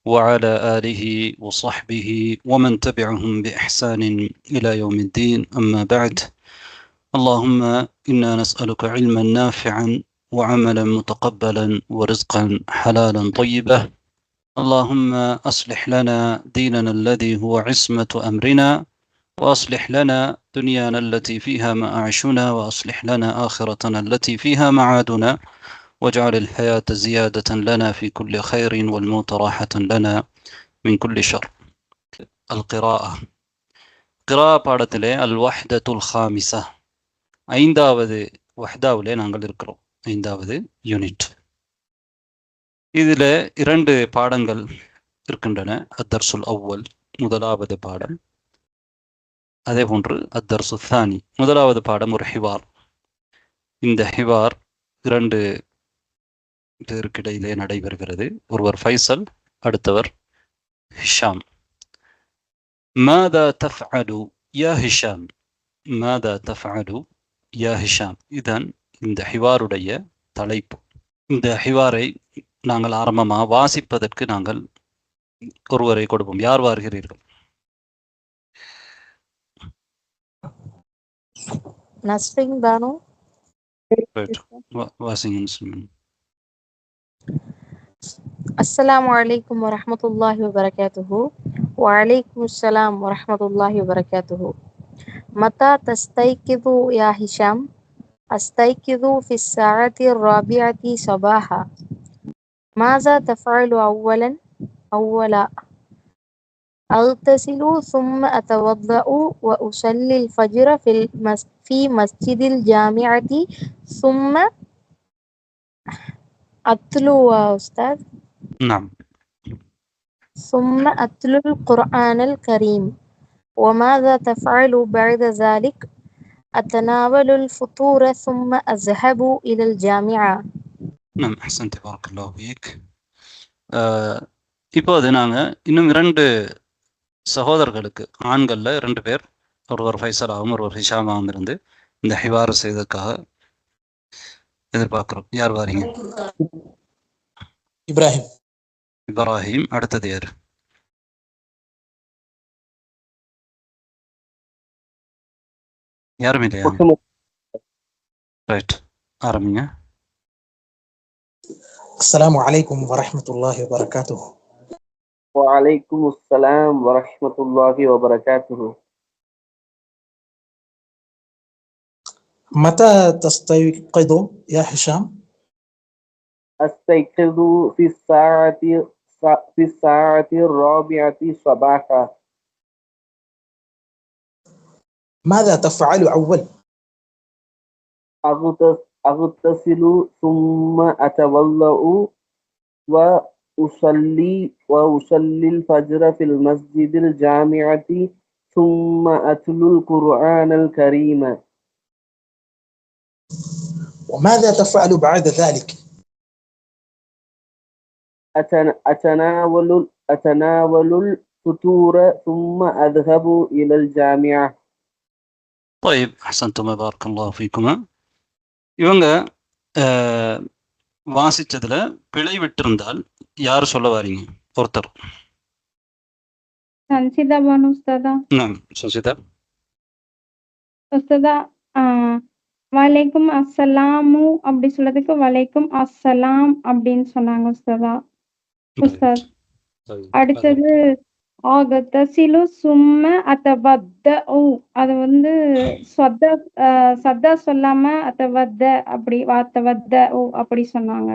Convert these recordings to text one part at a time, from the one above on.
وعلى آله وصحبه ومن تبعهم بإحسان إلى يوم الدين. أما بعد، اللهم إنا نسألك علما نافعا وعملا متقبلا ورزقا حلالا طيبا. اللهم أصلح لنا ديننا الذي هو عصمة أمرنا، وأصلح لنا دنيانا التي فيها معاشنا، وأصلح لنا آخرتنا التي فيها معادنا، واجعل الحياة زيادة لنا في كل خير والموت راحة لنا من كل شر. القراءة. قراءة பாடத்திலே அல்-வஹ்தத்துல் ஹாமிஸா, ஐந்தாவது வஹ்தாவிலே நாங்கள் இருக்கிறோம். ஐந்தாவது யூனிட். இதில் இரண்டு பாடங்கள் இருக்கின்றன. அத்தர்சுல் அவ்வல், முதலாவது பாடம். அதே போன்று அத்தர்சு தானி, முதலாவது பாடம் ஒரு ஹிவார். இந்த ஹிவார் இரண்டு பேருக்கிடையிலே நடைபெறுகிறது. ஒருவர் ஃபைசல், அடுத்தவர் ஹிஷாம். மாதா தஃஅலு யா ஹிஷாம், மாதா தஃஅலு யா ஹிஷாம், இதுதான் இந்த ஹிவாருடைய தலைப்பு. இந்த ஹிவாரை நாங்கள் ஆரம்பமாக வாசிப்பதற்கு நாங்கள் ஒருவரை கொடுப்போம். யார் வருகிறீர்கள்? நஸ்ரின் பானு. வாசிங்க. அஸ்ஸலாமு அலைக்கும் வரஹ்மத்துல்லாஹி வபரகாத்துஹு. வஅலைக்கும் அஸ்ஸலாம் வரஹ்மத்துல்லாஹி வபரகாத்துஹு. மதா தஸ்தைகிது யா ஹிஷாம்? அஸ்தைகிது ஃபிஸ் ஸாஅத்தி الرابعة صباحا. ماذا تفعل أولا؟ أغتسل ثم أتوضأ وأصلي الفجر في مسجد الجامعة ثم أتلو أستاذ. نعم. ثم أتلو القرآن الكريم. وماذا تفعل بعد ذلك؟ أتناول الفطور ثم أذهب إلى الجامعة. نعم أحسنت بارك الله فيك. இப்போது நாங்கள் இன்னும் இரண்டு சகோதரர்களுக்கு, ஆண்களில் இரண்டு பேர், ஒருவர் ஃபைசலாகவும் ஒருவர் ஹிஷாமாகவும் இருந்து இந்த ஹிவார் செய்ததுக்காக எதிர்பார்க்கிறோம். யார் வாரீங்க? இப்ராஹிம். அடுத்தது யார்? யாரும் இல்லையா? ரைட், ஆரம்பிங்க. السلام عليكم ورحمة الله وبركاته. وعليكم السلام ورحمة الله وبركاته. متى تستيقظ يا هشام؟ أستيقظ في الساعة الرابعة صباحا. ماذا تفعل أول؟ أغتسل ثم أتوضأ وأصلي الفجر في المسجد الجامعة ثم أتلو القرآن الكريم. وماذا تفعل بعد ذلك؟ أتناول الفطور ثم أذهب إلى الجامعة. طيب أحسنتم بارك الله فيكما. இவங்க வாசிச்சதுல பிழை விட்டிருந்தால் யார் சொல்ல வாரீங்க? ஒருத்தர். சன்சிதா பானு உஸ்தாதா. சன்சிதா. உஸ்தாதா, வலைக்கும் அஸ்ஸலாமு அப்படி சொல்றதுக்கு வலைக்கும் அஸ்ஸலாம் அப்படின்னு சொன்னாங்க உஸ்தாதா. உஸ்தாத், அடுத்தது ஆகத்தசிலு சும்ம அத்தவத்தஉ, அது வந்து சத்தா சொல்லாம அத்தவத்த அப்படி அத்தவத்தஉ அப்படி சொன்னாங்க.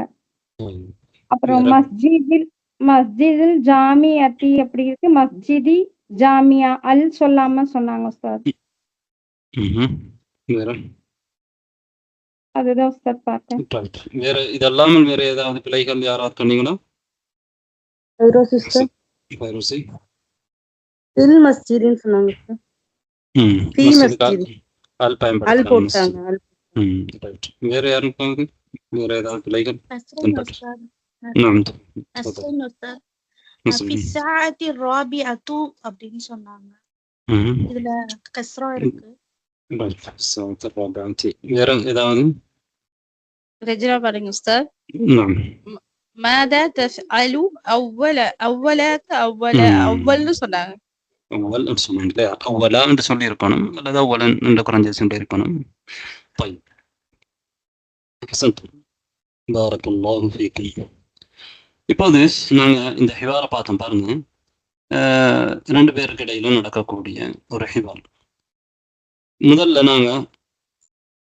அப்புறம் மஸ்ஜிதில் ஜாமியத்தி அப்படி இருக்கு, மஸ்ஜிதி ஜாமியா அல் சொல்லாம சொன்னாங்க உஸ்தாத். அதுதான் உஸ்தாத் பார்த்தேன். வேற இதெல்லாம் வேற ஏதாவது பிழைகள் யாராவது சொன்னீங்களா? ஃபைரோசி இல் மஸ்ஜித்னு சொன்னாங்க சார். ஃபீ மஸ்ஜித் அல் பயன்படுத்தலாம். ரைட். வேற யாரும் பாருங்க, வேற ஏதாவது பிழைகள்? في الساعة الرابعة அப்படின்னு சொன்னாங்க. இதுல கஸ்ரா இருக்கு. ரைட். الساعة الرابعة. வேற ஏதாவது? ரஜினா பாருங்க உஸ்தாத். மாதா தஃஅலு அவ்வல்னு சொன்னாங்க. அவ்வல் சொன்னாங்க இல்லையா? அவ்வலா என்று சொல்லி இருக்கணும் அல்லது அவ்வலன் என்று குறைஞ்ச சொல்லி இருக்கணும். طيب அஹ்சன்தும் பாரக்கல்லாஹு ஃபீக்கும். இப்போது நாங்க இந்த ஹிவாரை பார்த்தோம் பாருங்க. ரெண்டு பேருக்கு இடையில நடக்கக்கூடிய ஒரு ஹிவார். முதல்ல நாங்க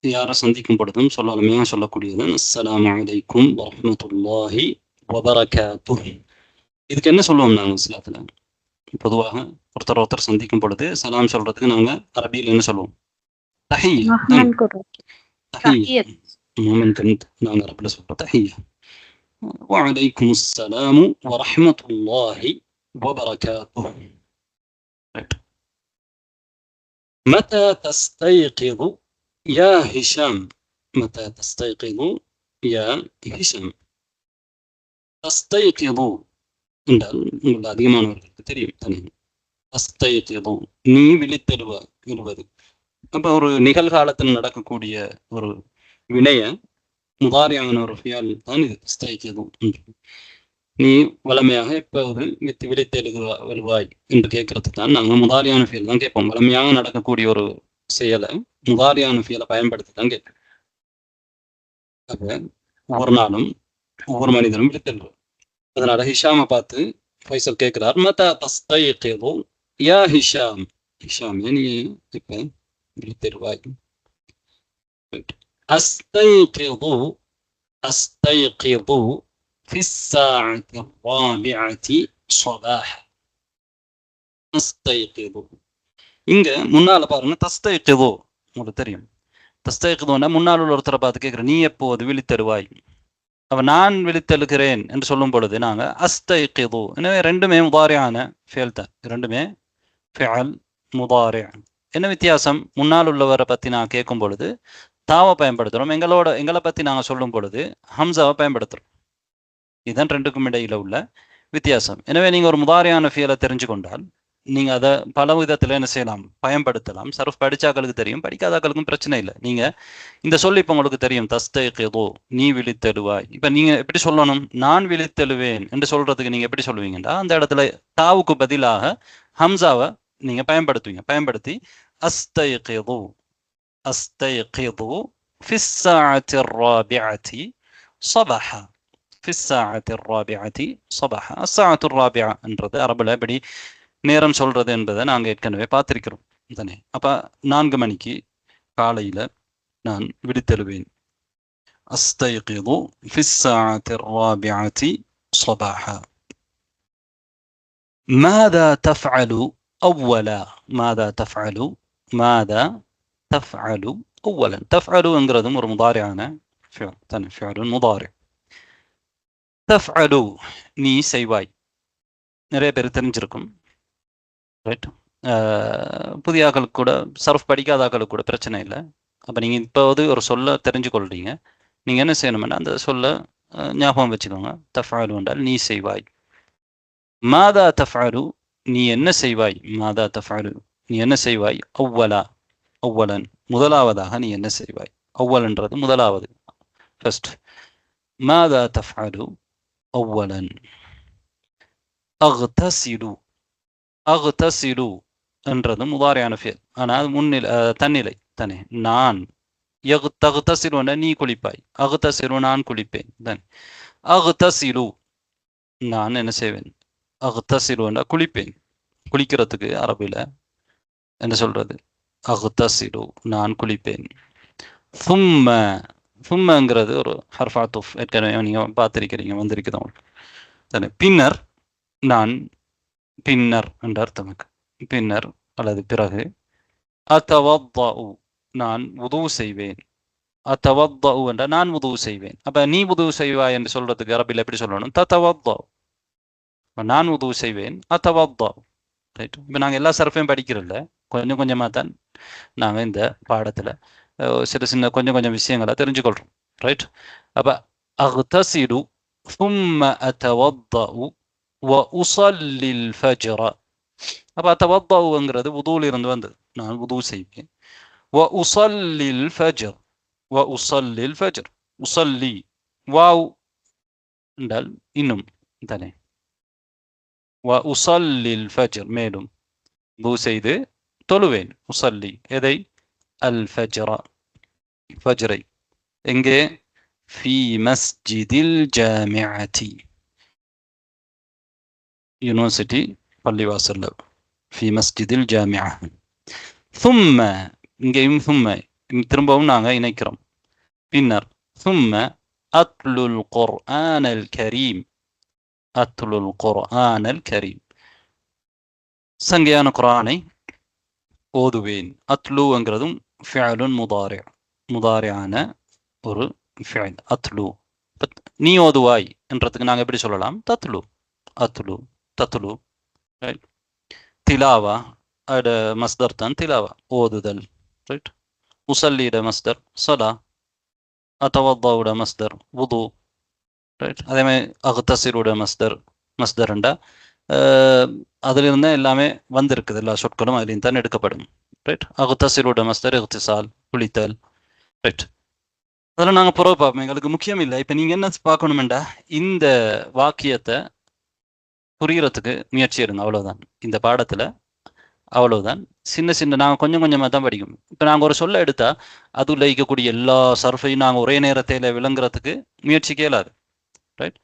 யாரை சந்திக்கும் பொழுதும் சொல்லலாமே சொல்லக்கூடியது அஸ்ஸலாமு அலைக்கும் வரஹ்மத்துல்லாஹி வபரகாத்துஹு. இதுக்கு என்ன சொல்லுவோம் நாங்க இஸ்லாத்துல? பொதுவாக ஒருத்தர் சந்திக்கும் பொழுது சலாம் சொல்றதுக்கு நாங்க அரபியில் என்ன சொல்லுவோம்? தஹிய்யா. தஹிய்யா. நாங்க அரபியில் சொல்றோம் தஹிய்யா. وعليكم السلام ورحمة الله وبركاته. متى تستيقظ يا هشام؟ متى تستيقظ يا هشام؟ تستيقظ என்றால் உங்கள் அதிகமானவர்களுக்கு தெரியும் தானே. தஸ்தைகிது நீ விழித்தெழுவது. அப்ப ஒரு நிகழ்காலத்தில் நடக்கக்கூடிய ஒரு வினைய முதாரியான ஒரு ஃபியால் தான் இது தஸ்தைகிது. நீ வளமையாக எப்போது விழித்தெழுவாய் என்று கேட்கறதுக்கு தான் நாங்கள் முதாரியான ஃபியல் தான் கேட்போம். வளமையாக நடக்கக்கூடிய ஒரு செயலை முதாரியான ஃபியலை பயன்படுத்தி தான் கேட்போம். அப்ப ஒவ்வொரு நாளும் ஒவ்வொரு மனிதனும் விழித்தெழுவார். அதனால ஹிஷாமை பார்த்து ஃபைசல் கேட்கிறார், மதா தஸ்தைகிது யா ஹிஷாம்? ஹிஷாம் நீ இப்ப விழித்தெழுவாய். அஸ்தைகிது في الساعة الرابعة صباحا. أستيقظ இங்க முன்னால பாருங்க தஸ்தைகிது உங்களுக்கு தெரியும். தஸ்தைகிதுன்னா முன்னால் உள்ள ஒருத்தரை பார்த்து கேட்குற நீ எப்போது விழித்தெழுவாய்? அப்ப நான் விழித்தெழுகிறேன் என்று சொல்லும் பொழுது நாங்க அஸ்தைகிது. எனவே ரெண்டுமே முதாரியான ஃபியல் தான். ரெண்டுமே ஃபிஅல் முதாரி. என்ன வித்தியாசம்? முன்னால் உள்ளவரை பத்தி நான் கேட்கும் பொழுது தாவை பயன்படுத்துறோம். எங்களை பத்தி நாங்க சொல்லும் பொழுது ஹம்சாவை பயன்படுத்துறோம். இதுதான் ரெண்டுக்கும் இடையில உள்ள வித்தியாசம். எனவே நீங்க ஒரு முதாரியான ஃபியலை தெரிஞ்சு கொண்டால் நீங்க அதை பல விதத்துல என்ன செய்யலாம், பயன்படுத்தலாம். சர்ஃப் படிச்சாக்களுக்கு தெரியும், படிக்காதாக்களுக்கும் பிரச்சனை இல்லை. நீங்க இந்த சொல்லி இப்ப உங்களுக்கு தெரியும், தஸ்தைகிது நீ விழித்தெழுவாய். இப்ப நீங்க எப்படி சொல்லணும்? நான் விழித்தெழுவேன் என்று சொல்றதுக்கு நீங்க எப்படி சொல்லுவீங்கன்னா அந்த இடத்துல தாவுக்கு பதிலாக ஹம்சாவை நீங்க பயன்படுத்தி அஸ்தைகிது அஸ்தைகிது ஃபிஸ் ஸாஅத்தி الرابعة صباحا. في الساعة الرابعة صباحا. الساعة الرابعة என்றது அரபுல எப்படி நேரம் சொல்றது என்பதை நாங்கள் ஏற்கனவே பார்த்திருக்கிறோம் தானே. அப்ப 4 மணிக்கு காலையில நான் விழித்தெழுவேன். அஸ்தைகிது في الساعة الرابعة صباحا. ماذا تفعل أولا؟ ماذا تفعل أولا. تفعل என்கிறதும் ஒரு முதாரியான ஃபிஅல் தானே. ஃபிஅலுன் முதாரி. தஃஅலு நீ செய்வாய். நிறைய பேர் தெரிஞ்சிருக்கும். ரைட். புதிய ஆக்களுக்கு கூட சர்ஃப் படிக்காத ஆக்களுக்கு கூட பிரச்சனை இல்லை. அப்போ நீங்கள் இப்போது ஒரு சொல்ல தெரிஞ்சு கொள்றீங்க. நீங்கள் என்ன செய்யணும்னா அந்த சொல்ல ஞாபகம் வச்சுக்கோங்க. தஃஅலு என்றால் நீ செய்வாய். மாதா தஃஅலு நீ என்ன செய்வாய்? மாதா தஃஅலு நீ என்ன செய்வாய்? அவ்வலன் முதலாவதாக நீ என்ன செய்வாய்? அவ்வல்ன்றது முதலாவது, ஃபர்ஸ்ட். மாதா தஃஅலு அவ்வலன். அக்தசிலு என்றது முதாரியான ஃபியல். ஆனால் தன்னிலை தானே. நான் தக்தசிலு நீ குளிப்பாய். அக்தசிலு நான் குளிப்பேன். தென் அக்தசிலு நான் என்ன செய்வேன்? அக்தசிலு குளிப்பேன். குளிக்கிறதுக்கு அரபில என்ன சொல்றது? அக்தசிலு நான் குளிப்பேன். சும்மங்கிறது ஒரு ஹர்ஃப் ஆத்துஃப். ஏற்கனவே நீங்க பார்த்திருக்கிறீங்க, வந்திருக்கிறோம் தானே. பின்னர் நான் பின்னர் என்ற அர்த்தம். பின்னர் அல்லது பிறகு. அத்தவத்தஉ நான் வுது செய்வேன். அத்தவத்தஉ என்ற நான் வுது செய்வேன். அப்ப நீ வுது செய்வாய் என்று சொல்றதுக்கு அரபில் எப்படி சொல்லணும்? தத்தவத்தஉ. நான் வுது செய்வேன். அத்தவத்தஉ. ரைட். இப்போ நாங்கள் எல்லா சர்ஃபையும் படிக்கிறதில்ல, கொஞ்சம் கொஞ்சமாக தான் நாங்கள் இந்த பாடத்தில் சின்ன கொஞ்சம் விஷயங்களை தெரிஞ்சுக்கொள்கிறோம். ரைட். அப்போ அக்தசிலு ثم أتوضأ وأصلي الفجر. அப்போ அத்தவத்தஉங்கிறது வுதுவில் இருந்து வந்தது. நான் வுது செய்வேன். وأصلي الفجر. உசல்லி வாவ் என்றால் இன்னும் தானே. வ உசல்லில் ஃபஜ்ர் மேலும் பூ செய்து தொழுவேன். உசல்லி எதை? அல் ஃபஜ்ரா ஃபஜ்ரை. எங்கே? ஃபி மஸ்ஜிதில் ஜாமிஅத்தி யூனிவர்சிட்டி பள்ளிவாசல்ல. ஃபி மஸ்ஜிதில் ஜாமிஅ. சும்ம இங்கேயும் சும்ம திரும்பவும் நாங்கள் இணைக்கிறோம். பின்னர் சும்ம அத்லுல் குர்ஆனல் கரீம். அத்லுல் குர்ஆனல் கரீம் சங்கையான குர்ஆனை ஓதுவேன். அத்லுங்கிறதும் ஃபிஅலுன் முதாரியான ஒரு ஃபிஅல். அத்லு நீ ஓதுவாய் என்றதுக்கு நாங்கள் எப்படி சொல்லலாம்? தத்லு. அத்லு தத்லு. ரைட். திலாவா அட மஸ்தர் தான் திலாவா ஓதுதல். ரைட். உசல்லிட மஸ்தர் சலா. அத்தவத்தாவோட மஸ்தர் வுது. ரைட். அதே மாதிரி அகுத்தசிரோட மஸ்தர்ண்டா அதிலிருந்து எல்லாமே வந்திருக்குது. எல்லா சொற்களும் அதிலிருந்து தான் எடுக்கப்படும். ரைட். அகுத்தசிரோட மஸ்தர் இஹ்திசால் குளித்தல். ரைட். அதெல்லாம் நாங்கள் புறவு பார்ப்போம், எங்களுக்கு முக்கியம் இல்லை. இப்போ நீங்கள் என்ன பார்க்கணுமெண்டா இந்த வாக்கியத்தை புரியறதுக்கு முயற்சி எடுங்க. அவ்வளோதான் இந்த பாடத்தில். அவ்வளவுதான். சின்ன சின்ன நாங்கள் கொஞ்சம் கொஞ்சமாக தான் படிக்கும். இப்போ நாங்கள் ஒரு சொல்ல எடுத்தா அதுல இருக்கக்கூடிய எல்லா சர்ஃபையும் நாங்கள் ஒரே நேரத்தில் விளங்குறதுக்கு முயற்சி கேளாது. ரைட்.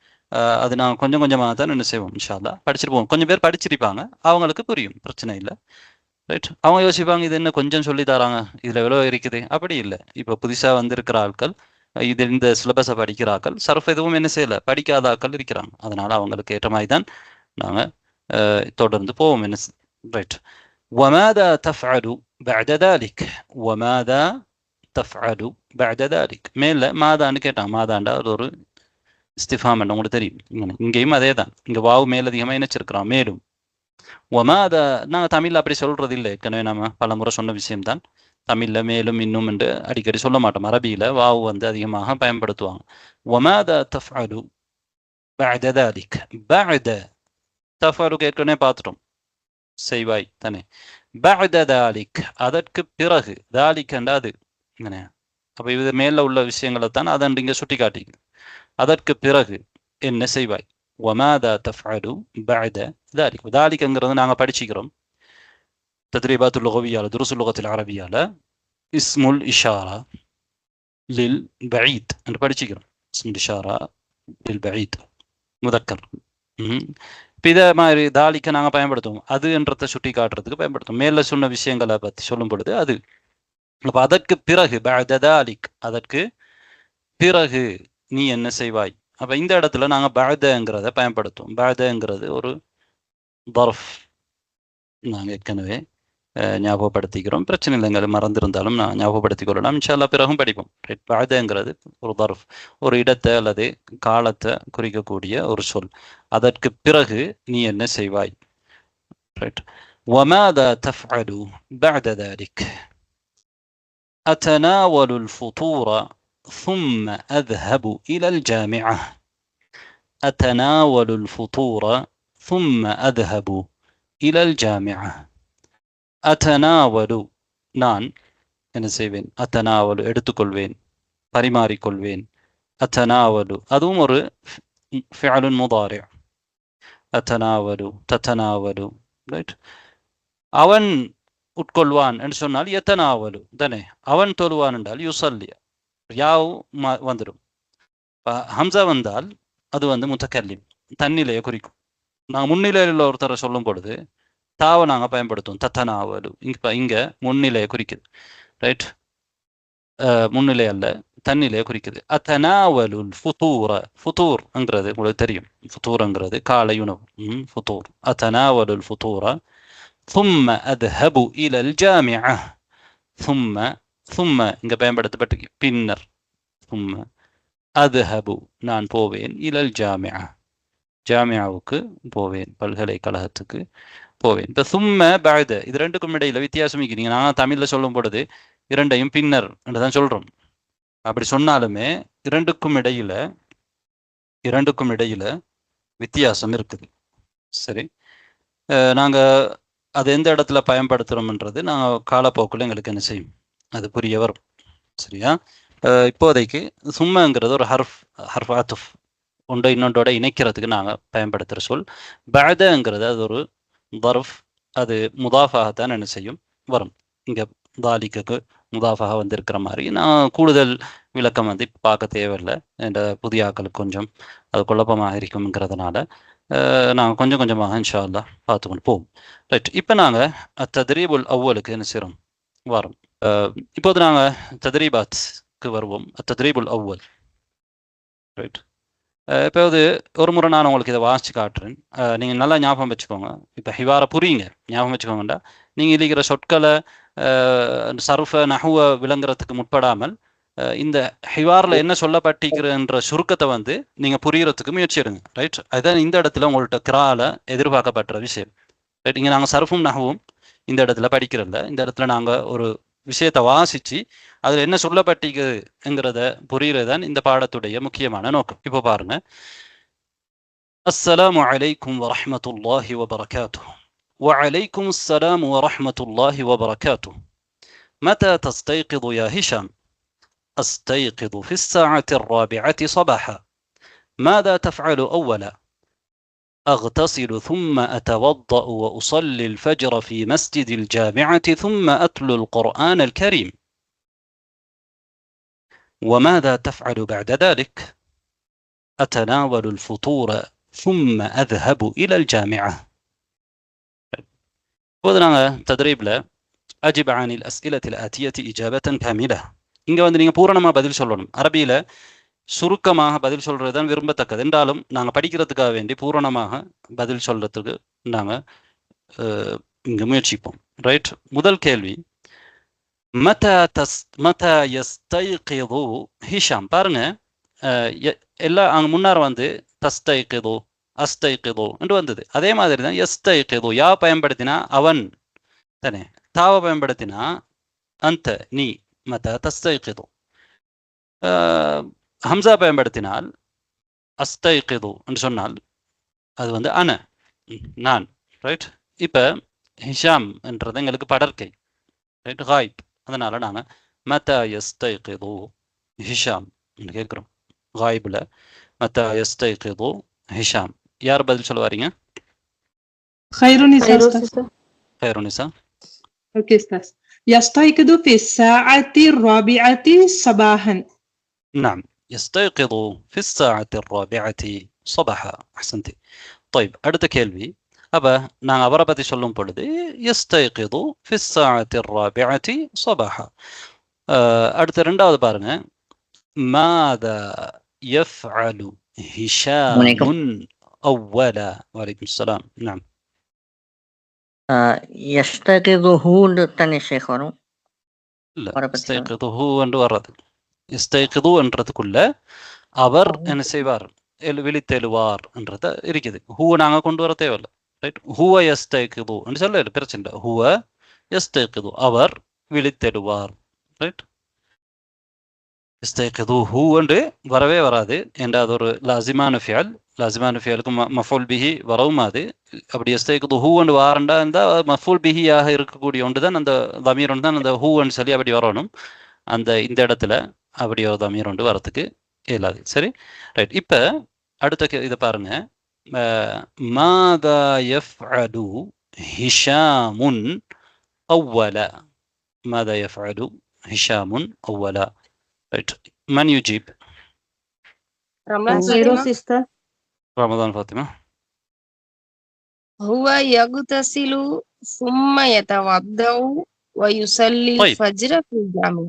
அது நாங்கள் கொஞ்சம் கொஞ்சமாக தான் என்ன செய்வோம். இன்ஷா அல்லாஹ் படிச்சுட்டு போவோம். கொஞ்சம் பேர் படிச்சிருப்பாங்க, அவங்களுக்கு புரியும், பிரச்சனை இல்லை. ரைட். அவங்க யோசிப்பாங்க இது என்ன கொஞ்சம் சொல்லி தராங்க, இதில் எவ்வளோ இருக்குது. அப்படி இல்லை. இப்போ புதுசாக வந்திருக்கிற ஆட்கள், இது இந்த சிலபஸை படிக்கிற ஆட்கள், சர்ஃப் எதுவும் என்ன செய்யலை, படிக்காத ஆட்கள் இருக்கிறாங்க. அதனால அவங்களுக்கு ஏற்ற மாதிரி தான் நாங்கள் தொடர்ந்து போவோம். என்ன ரைட். وماذا تفعل بعد ذلك؟ وماذا تفعل بعد ذلك؟ மேல மாதான்னு கேட்டாங்க. மாதாண்டா அது ஒரு இஸ்திஃபாம் என்ன உங்களுக்கு தெரியும். இங்கேயும் அதே தான். இங்கே வாவு மேலதிகமாக இணைச்சிருக்கிறோம். மேலும் ஒமாதா நாங்கள் தமிழில் அப்படி சொல்றது இல்லை. ஏற்கனவே நம்ம பல முறை சொன்ன விஷயம்தான். தமிழில் மேலும் இன்னும் என்று அடிக்கடி சொல்ல மாட்டோம். அரபியில் வாவு வந்து அதிகமாக பயன்படுத்துவாங்க. ஒமாதா தஃஅலு பஅத ذلك. பஅத தஃஅலுக்கு ஏற்கனவே பார்த்துட்டோம், செய்வாய் தானே. பஅத ذلك அதற்கு பிறகு. ذلك என்றா அது. அப்போ இது மேல உள்ள விஷயங்களை தான் அதன் இங்கே சுட்டி காட்டி. அதற்கு பிறகு என்ன செய்வாய். وماذا تفعل بعد ذلك. ذلكங்கிறது நாங்கள் படிச்சுக்கிறோம் تدريبات اللغوية على دروس اللغة العربية لا اسم الإشارة للبعيد أنا படிச்சுக்கிறோம். اسم الإشارة للبعيد مذكر. இதை மாதிரி தாலிக்க நாங்கள் பயன்படுத்துவோம். அது என்றதை சுட்டி காட்டுறதுக்கு பயன்படுத்துவோம். மேல சொன்ன விஷயங்களை பற்றி சொல்லும் பொழுது அது. அப்போ அதற்கு பிறகு بعد ذلك அதற்கு பிறகு நீ என்ன செய்வாய். அப்போ இந்த இடத்துல நாங்கள் பஅதங்கிறத பயன்படுத்துவோம். பஅதங்கிறது ஒரு தர்ஃப். நாங்கள் ஏற்கனவே ஞாபகப்படுத்திக்கிறோம். பிரச்சனை இல்லைங்க, மறந்திருந்தாலும் நான் ஞாபகப்படுத்திக் கொள்ளலாம். இன்ஷா அல்லாஹ் பிறகும் படிப்போம். ரைட். பஅதங்கிறது ஒரு தர்ஃப், ஒரு இடத்தை அல்லது காலத்தை குறிக்கக்கூடிய ஒரு சொல். அதற்கு பிறகு நீ என்ன செய்வாய். ரைட். وماذا تفعل بعد ذلك؟ أتناول الفطور ثم أذهب إلى الجامعة. أتناول الفطور ثم أذهب إلى الجامعة. أتناول நான் என்ன செய்வேன். அத்தனாவலு எடுத்துக்கொள்வேன், பரிமாறிக்கொள்வேன். அத்தனாவலு அதுவும் ஒரு ஃபிஅலுன் முதாரி. அத்தனாவலு தத்தனாவலு. ரைட். அவன் உட்கொள்வான் என்று சொன்னால் எத்தனாவலு தானே. அவன் தொழுவான் என்றால் யுசல்லி. யாவு வந்துடும். ஹம்சா வந்தால் அது வந்து முத்தக்கல்லிம், தன்னிலையை குறிக்கும். நாங்கள் முன்னிலையில் ஒருத்தரை சொல்லும் பொழுது தாவை நாங்கள் பயன்படுத்துவோம். தத்தனாவலு இங்கே முன்னிலையை குறிக்குது. ரைட். முன்னிலை அல்ல, தன்னிலையை குறிக்குது. அத்தனாவலுல் ஃபுதூர. ஃபுதூர்ங்கிறது உங்களுக்கு தெரியும். ஃபுதூர்ங்கிறது காலை உணவு. ஃபுதூர். அத்தனாவலுல் ஃபுதூர ثم أذهب إلى الجامعة. ثم இங்கே பயன்படுத்தப்பட்டு பின்னர். ثم أذهب நான் போவேன். இலல் ஜாமியா ஜாமியாவுக்கு போவேன், பல்கலைக்கழகத்துக்கு போவேன். இப்போ சும்ம பஅத இது ரெண்டுக்கும் இடையில வித்தியாசம் இருக்கிறீங்க. நான் தமிழில் சொல்லும் பொழுது இரண்டையும் பின்னர் என்று தான் சொல்கிறோம். அப்படி சொன்னாலுமே இரண்டுக்கும் இடையில வித்தியாசம் இருக்குது. சரி. நாங்கள் அது எந்த இடத்துல பயன்படுத்துகிறோம்ன்றது நாங்கள் காலப்போக்கில் எங்களுக்கு என்ன செய்யும், அது புரிய வரும். சரியா. இப்போதைக்கு சும்மங்கிறது ஒரு ஹர்ஃப் ஆத்துஃப் ஒன்றை இன்னொன்றோட இணைக்கிறதுக்கு நாங்கள் பயன்படுத்துகிற சொல். பஅதங்கிறது அது ஒரு தர்ஃப், அது முதாஃபாகத்தான் என்ன செய்யும் வரும். இங்கே தாலிக்கு முதாஃபாக வந்திருக்கிற மாதிரி நான் கூடுதல் விளக்கம் வந்து இப்போ பார்க்க தேவையில்லை. இந்த புதிய ஆக்களுக்கு கொஞ்சம் அது குழப்பமாக இருக்குங்கிறதுனால நாங்கள் கொஞ்சம் கொஞ்சமாக இன்ஷா அல்லாஹ் பார்த்துக்கொண்டு போவோம். ரைட், இப்போ நாங்கள் தத்ரீபுல் அவ்வலுக்கு என்ன செய்கிறோம் வரோம். இப்போது நாங்கள் தத்ரீபாத்க்கு வருவோம். தத்ரீபுல் அவ்வல். ரைட், இப்போது ஒரு முறை நான் உங்களுக்கு இதை வாசித்து காட்டுறேன். நீங்கள் நல்லா ஞாபகம் வச்சுக்கோங்க. இப்போ ஹிவாரை புரியுங்க, ஞாபகம் வச்சுக்கோங்கண்டா நீங்கள் இருக்கிற சொற்களை சர்ஃப நஹுவை விளங்குறதுக்கு முற்படாமல் இந்த ஹிவாரில் என்ன சொல்லப்பட்டிருக்கிறன்ற சுருக்கத்தை வந்து நீங்கள் புரியறதுக்கு முயற்சி எடுங்க. ரைட், அதுதான் இந்த இடத்துல உங்கள்கிட்ட கிரால எதிர்பார்க்கப்படுற விஷயம். ரைட், இங்கே நாங்கள் சர்ஃபும் நஹுவும் இந்த இடத்துல படிக்கிறதில்ல. இந்த இடத்துல நாங்கள் ஒரு விஷயத்தை வாசித்து அதில் என்ன சொல்லப்பட்டிருக்குங்கிறத புரிகிறதான் இந்த பாடத்துடைய முக்கியமான நோக்கம். இப்போ பாருங்க. அஸ்ஸலாமு அலைக்கும் வரஹ்மத்துல்லாஹி வபரகாத்துஹு. وعليكم السلام ورحمة الله وبركاته. متى تستيقظ يا هشام؟ أستيقظ في الساعة 4 صباحا. ماذا تفعل أولا؟ أغتسل ثم أتوضأ وأصلي الفجر في مسجد الجامعة ثم أتلو القرآن الكريم. وماذا تفعل بعد ذلك؟ أتناول الفطور ثم أذهب إلى الجامعة. இப்போது நாங்கள் தத்ரீபில் அஜிப் அனில் அஸ்இலத்தில் ஆத்தியத்தி இஜாபத்தன் காமிலா. இங்கே வந்து நீங்கள் பூரணமாக பதில் சொல்லணும். அரபியில் சுருக்கமாக பதில் சொல்கிறது தான் விரும்பத்தக்கது. என்றாலும் நாங்கள் படிக்கிறதுக்காக வேண்டி பூரணமாக பதில் சொல்கிறதுக்கு நாங்கள் இங்கே முயற்சிப்போம். ரைட், முதல் கேள்வி மதா யஸ்தைகிது ஹிஷாம். பாருங்க, எல்லா அங்கே முன்னார் வந்து தஸ்தைகிது அஸ்தைகிது என்று வந்தது. அதே மாதிரி தான் யஸ்தைகிது. யா பயன்படுத்தினா அவன் தானே, தாவை பயன்படுத்தினா அந்த நீ. மதா தஸ்தைகிது. ஹம்சா பயன்படுத்தினால் அஸ்தைகிது என்று சொன்னால் அது வந்து அன நான். ரைட், இப்போ ஹிஷாம் என்றது எங்களுக்கு படற்கை. ரைட், காய்ப். அதனால நாங்கள் மதா யஸ்தைகிது ஹிஷாம் என்று கேட்குறோம். காய்பில் மதா யஸ்தைகிது ஹிஷாம். யார் பதில் சொல்ல வரீங்க? خيرونيسا. اوكي استاذ. يستيقظ في الساعة 4 صباحا. نعم، يستيقظ في الساعة 4 صباحا. أحسنتي. طيب, அடுத்த கேள்வி. அப்ப நாங்கள் அவரை பற்றி சொல்லும் பொழுது يستيقظ في الساعة 4 صباحا. அடுத்த ரெண்டாவது பாருங்க. ماذا يفعل هشام أولا؟ وعليكم السلام. نعم. يستيقظه تاني شيخ ورو. لا, يستيقظه என்று வர்றது. يستيقظ என்றதுக்குள்ள அவர் என்ன செய்வார், விழித்தெழுவார் என்றது இருக்குது. ஹூவ நாங்க கொண்டு வர தேவையில்லை. ரைட், ஹுவ يستيقظ என்று சொல்ல பிரச்சனை இல்லை. ஹுவ يستيقظ அவர் விழித்தெழுவார். ரைட், இஸ்தைகிதுஹு என்று வரவே வராது. என்ற அது ஒரு லாசிமான ஃபியல். லாசிமான ஃபியலுக்கு மஃபூல் பிஹி வரவும் அது. அப்படி இஸ்தைகிதுஹு என்று வாரண்டா இருந்தால் மஃபூல் பிஹியாக இருக்கக்கூடிய ஒன்று தான் அந்த தமீர் ஒன்று தான் அந்த ஹூன்னு சொல்லி அப்படி வரணும். அந்த இந்த இடத்துல அப்படி ஒரு தமீர் ஒன்று வரத்துக்கு இயலாது. சரி, ரைட். இப்போ அடுத்த இதை பாருங்க. மாதா யஃஅலு ஹிஷாமுன் அவ்வலா. மாதா யஃஅலு ஹிஷாமுன் அவ்வலா. Right. من يجيب؟ رمضان فاطمة. هو يغتسل ثم يتوضأ ويصلي الفجر في الجامع.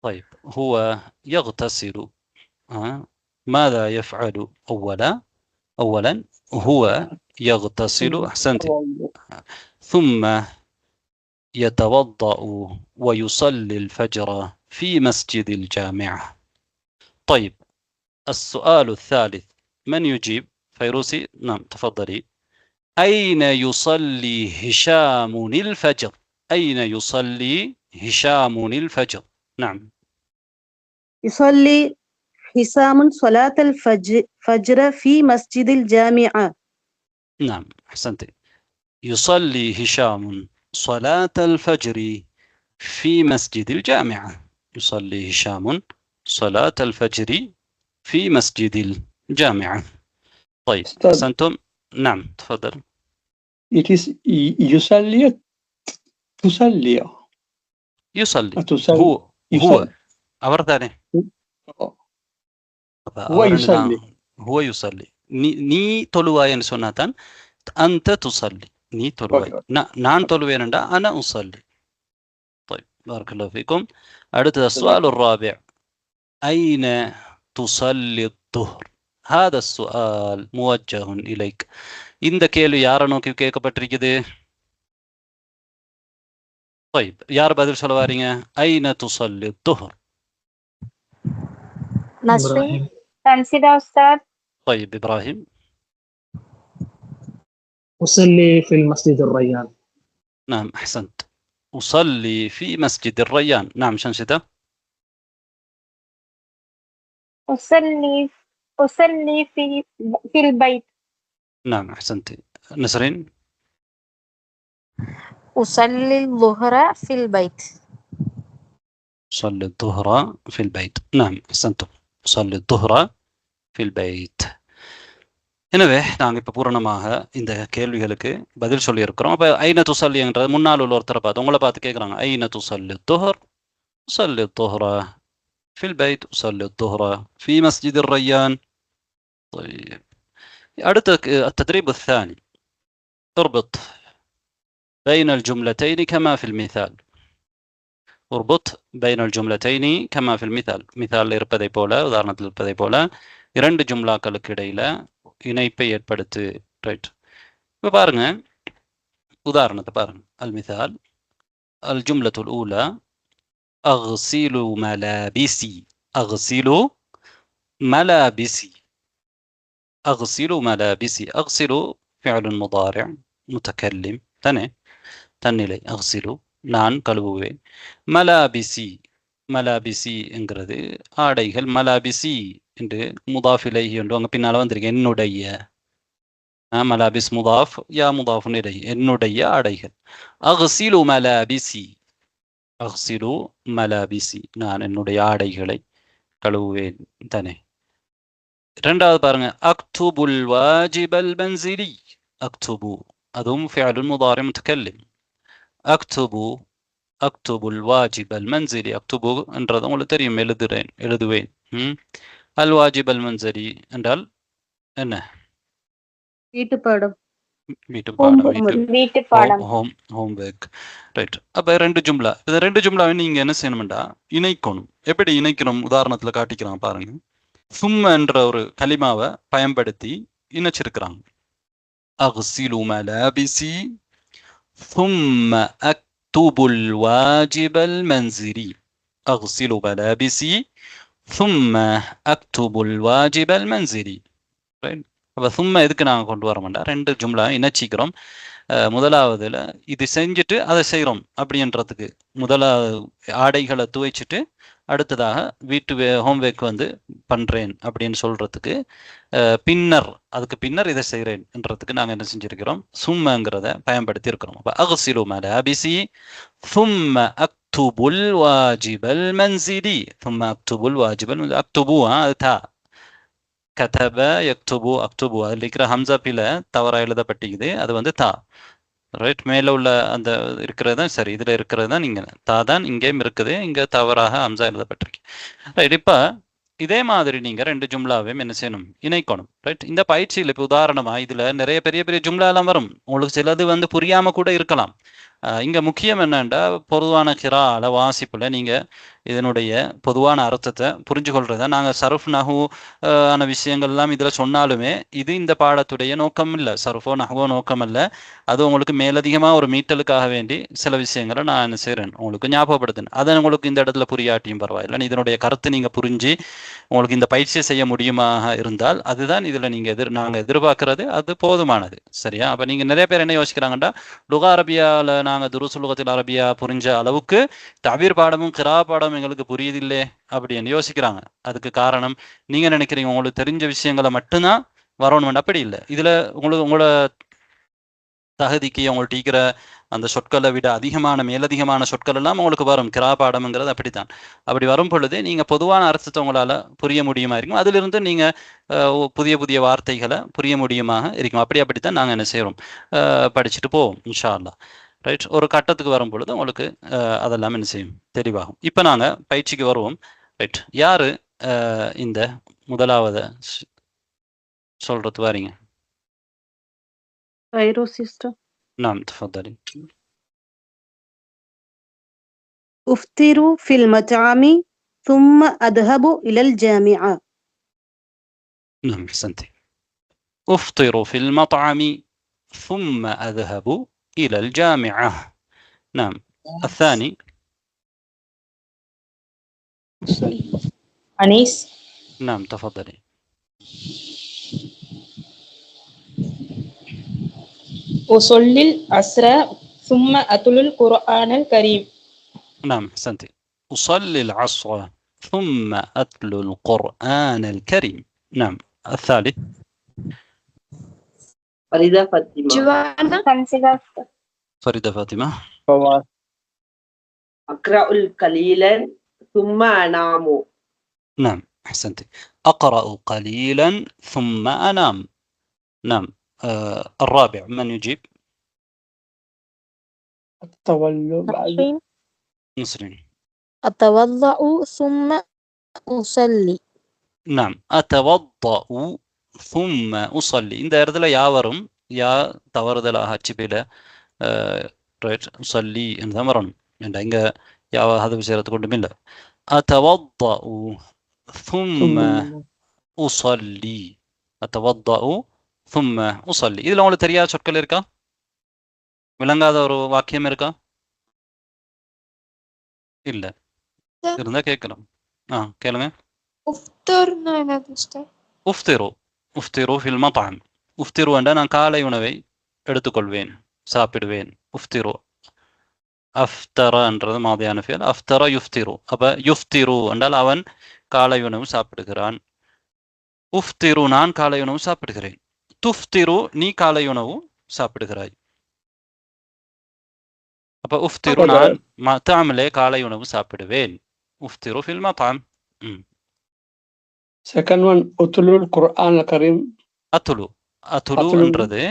طيب، هو يغتسل. ماذا يفعل أولا هو يغتسل. أحسنت. ثم يتوضأ ويصلي الفجر في مسجد الجامعة. طيب، السؤال الثالث من يجيب؟ فيروسي. نعم تفضلي. أين يصلي هشام الفجر؟ أين يصلي هشام الفجر؟ نعم. يصلي هشام صلاة الفجر في مسجد الجامعة. نعم أحسنت. يصلي هشام صلاة الفجر في مسجد الجامعة. يصلي هشام صلاة الفجر في مسجد الجامعة. طيب أستاذ أحسنتم. نعم تفضل. it is يصلي تصلي يصلي أتصلي هو يصلي അവർത്താണ് هو يصلي هو يصلي நீ தொழுவாய்ன்னு சொன்னாதான் أنت تصلي நீ தொழுவாய். நான் தொழுவேன்டா أنا أصلي. طيب بارك الله فيكم. அடுத்த السؤال الرابع أين تصلي الظهر؟ هذا السؤال موجه إليك. இந்த கேள்வி யாரை நோக்கி கேட்கப்பட்டிருக்குது? طيب யார் பதில் சொல்ல வாரீங்க? أين تصلي الظهر؟ نسرين. تنسيد أستاذ. طيب إبراهيم. أصلي في المسجد الريان. نعم أحسنت. أصلي في مسجد الريان. نعم شنشدة. أصلي في البيت. نعم أحسنت. نسرين. أصلي الظهر في البيت. أصلي الظهر في البيت. نعم أحسنتم. أصلي الظهر في البيت. எனவே நாங்கள் இப்போ பூரணமாக இந்த கேள்விகளுக்கு பதில் சொல்லியிருக்கிறோம். அப்போ ஐன துசல்லிங்கிறது முன்னால் உள்ள ஒருத்தரை பார்த்து உங்களை பார்த்து கேட்குறாங்க. ஐன துசல்லி துஹர் உசல்லி துஹரா ஃபில் பைத் உசல்லி துஹரா ஃபி மஸ்ஜித் الريان. طيب அடுத்த التدريب الثاني اربط بين الجملتين كما في المثال. اربط بين الجملتين كما في المثال. மிசால் இருப்பதை போல உதாரணத்தில் இருப்பதை போல இரண்டு ஜும்லாக்களுக்கு இடையில இணைப்பை ஏற்படுத்து. ரைட். இப்போ பாருங்க உதாரணத்தை பாருங்க. அல் மிசால் அல் ஜும்லத்துல் ஊலா அக்ஸிலு மலாபிசி. அக்ஸிலு மலாபிசி. அக்ஸிலு மலாபிசி. அக்ஸிலு ஃபிஅலுன் முதாரி' முத்தகல்லிம் தன்னிலை. அக்ஸிலு நான் கழுவுவேன். மலாபிசி மலாபிசி என்கிறது ஆடைகள். மலாபிசி என்று முதாஃப் இலைஹி என்று அங்கே பின்னால் வந்திருக்கு. என்னுடைய மலாபிஸ் முதாஃப் யா முதாஃப் இலைஹி என்னுடைய ஆடைகள். அக்ஸிலு மலாபிசி. அக்ஸிலு மலாபிசி நான் என்னுடைய ஆடைகளை கழுவுவேன் தானே. இரண்டாவது பாருங்க அக்துபுல் வாஜிபல் மன்சிலி. அக்துபு அதுவும் ஃபிஅலுன் முதாரி' முத்தகல்லிம். அக்துபு அக்துபுல் வாஜிபல் மன்சிலி. அக்துபு என்றது உங்களுக்கு தெரியும் எழுதுவேன். அல் வாஜிபல் மன்சிலி என்றால் என்ன? வீட்டுப்பாடம். ஹோம்வொர்க். ரைட். அப்ப ரெண்டு ஜும்லா. இந்த ரெண்டு ஜும்லாவை நீங்க என்ன செய்யணும்டா இணைக்கணும். எப்படி இணைக்கணும்? உதாரணத்துல காட்டிக்கிறான் பாருங்க. சும்ம என்ற ஒரு கலிமாவை பயன்படுத்தி இணைச்சிருக்கிறாங்க. அக்ஸிலு மலாபிசி ثم أكتب الواجب المنزلي. أغسل ملابسي ثم أكتب الواجب المنزلي. அப்போ சும்மா எதுக்கு நாங்கள் கொண்டு வர மாட்டோம்? ரெண்டு ஜும்லா இணைச்சிக்கிறோம். முதலாவதுல இது செஞ்சுட்டு அதை செய்கிறோம் அப்படின்றதுக்கு முதலாவது ஆடைகளை துவைச்சிட்டு அடுத்ததாக வீட்டு ஹோம்ஒர்க் பண்ணுறேன் அப்படின்னு சொல்கிறதுக்கு பின்னர் அதுக்கு பின்னர் இதை செய்கிறேன்ன்றதுக்கு நாங்கள் என்ன செஞ்சுருக்கிறோம்? சும்மங்கிறத பயன்படுத்தி இருக்கிறோம். அப்போ அக்ஸிலு மலாபிசி சும்ம அக்துபுல் வாஜிபல் மன்சிலி. சும்ம அக்துபுல் வாஜிபல் அக்துபு அது தா. கதப யக்துபு அக்துபு அதில் இருக்கிற ஹம்சா பில தவறாக எழுதப்பட்டிக்குது. அது தா. ரைட். மேலே உள்ள அந்த இருக்கிறது தான் சரி. இதில் இருக்கிறது தான் நீங்கள் தா தான் இங்கேயும் இருக்குது. இங்கே தவறாக ஹம்சா எழுதப்பட்டிருக்கு. ரைட். இப்போ இதே மாதிரி நீங்கள் ரெண்டு ஜும்லாவையும் என்ன செய்யணும்? இணைக்கணும். ரைட். இந்த பயிற்சியில் இப்போ உதாரணமாக இதில் நிறைய பெரிய பெரிய ஜும்லாலாம் வரும். உங்களுக்கு சிலது புரியாமல் கூட இருக்கலாம். இங்கே முக்கியம் என்னென்னா பொதுவான கிரால வாசிப்பில் நீங்கள் இதனுடைய பொதுவான அர்த்தத்தை புரிஞ்சு கொள்றத நாங்கள் சருஃப் நஹு ஆன விஷயங்கள்லாம் இதில் சொன்னாலுமே இது இந்த பாடத்துடைய நோக்கம் இல்லை. சருஃபோ நஹுவோ நோக்கம் இல்லை. அது உங்களுக்கு மேலதிகமாக ஒரு மீட்டலுக்காக வேண்டி சில விஷயங்களை நான் என்ன செய்கிறேன் உங்களுக்கு ஞாபகப்படுத்தினேன். அதை உங்களுக்கு இந்த இடத்துல புரியாட்டியும் பரவாயில்லை. இதனுடைய கருத்து நீங்கள் புரிஞ்சு உங்களுக்கு இந்த பயிற்சியை செய்ய முடியுமாக இருந்தால் அதுதான் இதில் நீங்கள் நாங்கள் எதிர்பார்க்கறது. அது போதுமானது. சரியா? அப்போ நீங்கள் நிறைய பேர் என்ன யோசிக்கிறாங்கண்டா லுகா அரபியாவில் நாங்கள் துருசுல் லுகத்தில் அரபியா புரிஞ்ச அளவுக்கு தபீர் பாடமும் கிரா பாடமும் எங்களுக்கு புரியுதில்லை அப்படின்னு யோசிக்கிறாங்க. அதுக்கு காரணம் நீங்க நினைக்கிறீங்க உங்களுக்கு தெரிஞ்ச விஷயங்களை மட்டும்தான் வரணும். அப்படி இல்லை. இதுல உங்களோட தகுதிக்கு அவங்கள்ட்ட இருக்கிற அந்த சொற்களை விட மேலதிகமான சொற்கள் எல்லாம் உங்களுக்கு வரும். கிரா பாடம்ங்கிறது அப்படித்தான். அப்படி வரும் பொழுது நீங்கள் பொதுவான அர்த்தத்தை உங்களால் புரிய முடியுமா இருக்கும். அதிலிருந்து நீங்கள் புதிய புதிய வார்த்தைகளை புரிய முடியுமாக இருக்கும். அப்படித்தான் நாங்கள் என்ன செய்கிறோம், படிச்சுட்டு போவோம் இன்ஷா அல்லாஹ். ரைட். ஒரு கட்டத்துக்கு வரும் பொழுது உங்களுக்கு அதெல்லாம் என்ன செய்யும், தெளிவாகும். இப்போ நாங்கள் பயிற்சிக்கு வருவோம். ரைட். யார் இந்த முதலாவது சொல்றது வாரீங்க? فيروز sister. نعم تفضلي. أفطر في المطعم ثم أذهب إلى الجامعة. نعم أحسنتي. أفطر في المطعم ثم أذهب إلى الجامعة. نعم. الثاني أنيس. نعم تفضلي. أصلي العصر ثم أتلو القرآن الكريم. نعم أحسنتي. أصلي العصر ثم أتلو القرآن الكريم. نعم. الثالث فريدة فاطمة. جوانا فريدة فاطمة. أقرأ قليلا ثم أنام. نعم أحسنتي. أقرأ قليلا ثم أنام. نعم. الرابع من يجيب؟ نسرين. أتوضأ ثم أصلي. نعم. أتوضأ ثم أصلي. இந்த இடத்துல யா வரும். யா தவறுதலாக அச்சுபில ரைட் உசல்லி என்று தான் வரணும். இங்க யாவை ஹதவு செய்யறதுக்கு ஒன்றும் இல்லை. أتوضأ ثم أصلي. أتوضأ ثم أصلي. இதில் உங்களுக்கு தெரியாத சொற்கள் இருக்கா? விளங்காத ஒரு வாக்கியம் இருக்கா? இல்ல. இருந்தா கேட்கலாம். கேளுங்க. உஃப்திரு. உஃப்திரு ஃபில் மத்அம். உஃப்திரு என்றால் நான் காலை உணவை எடுத்துக்கொள்வேன், சாப்பிடுவேன். உஃப்திரு. அஃப்தர என்றது மாதியான ஃபியல். அஃப்தர யுஃப்திரு. அப்ப யுஃப்திரு என்றால் அவன் காலை உணவு சாப்பிடுகிறான். உஃப்திரு நான் காலை உணவு சாப்பிடுகிறேன். துஃப்திரு நீ காலை உணவு சாப்பிடுகிறாய். அப்ப உஃப்திரு நான் மத்அமிலே காலை உணவு சாப்பிடுவேன். உஃப்திரு ஃபில் மத்அம். செகண்ட் ஒன் உத்லுல் குர்ஆன் கரீம். அத்துலு. அத்துலு என்றது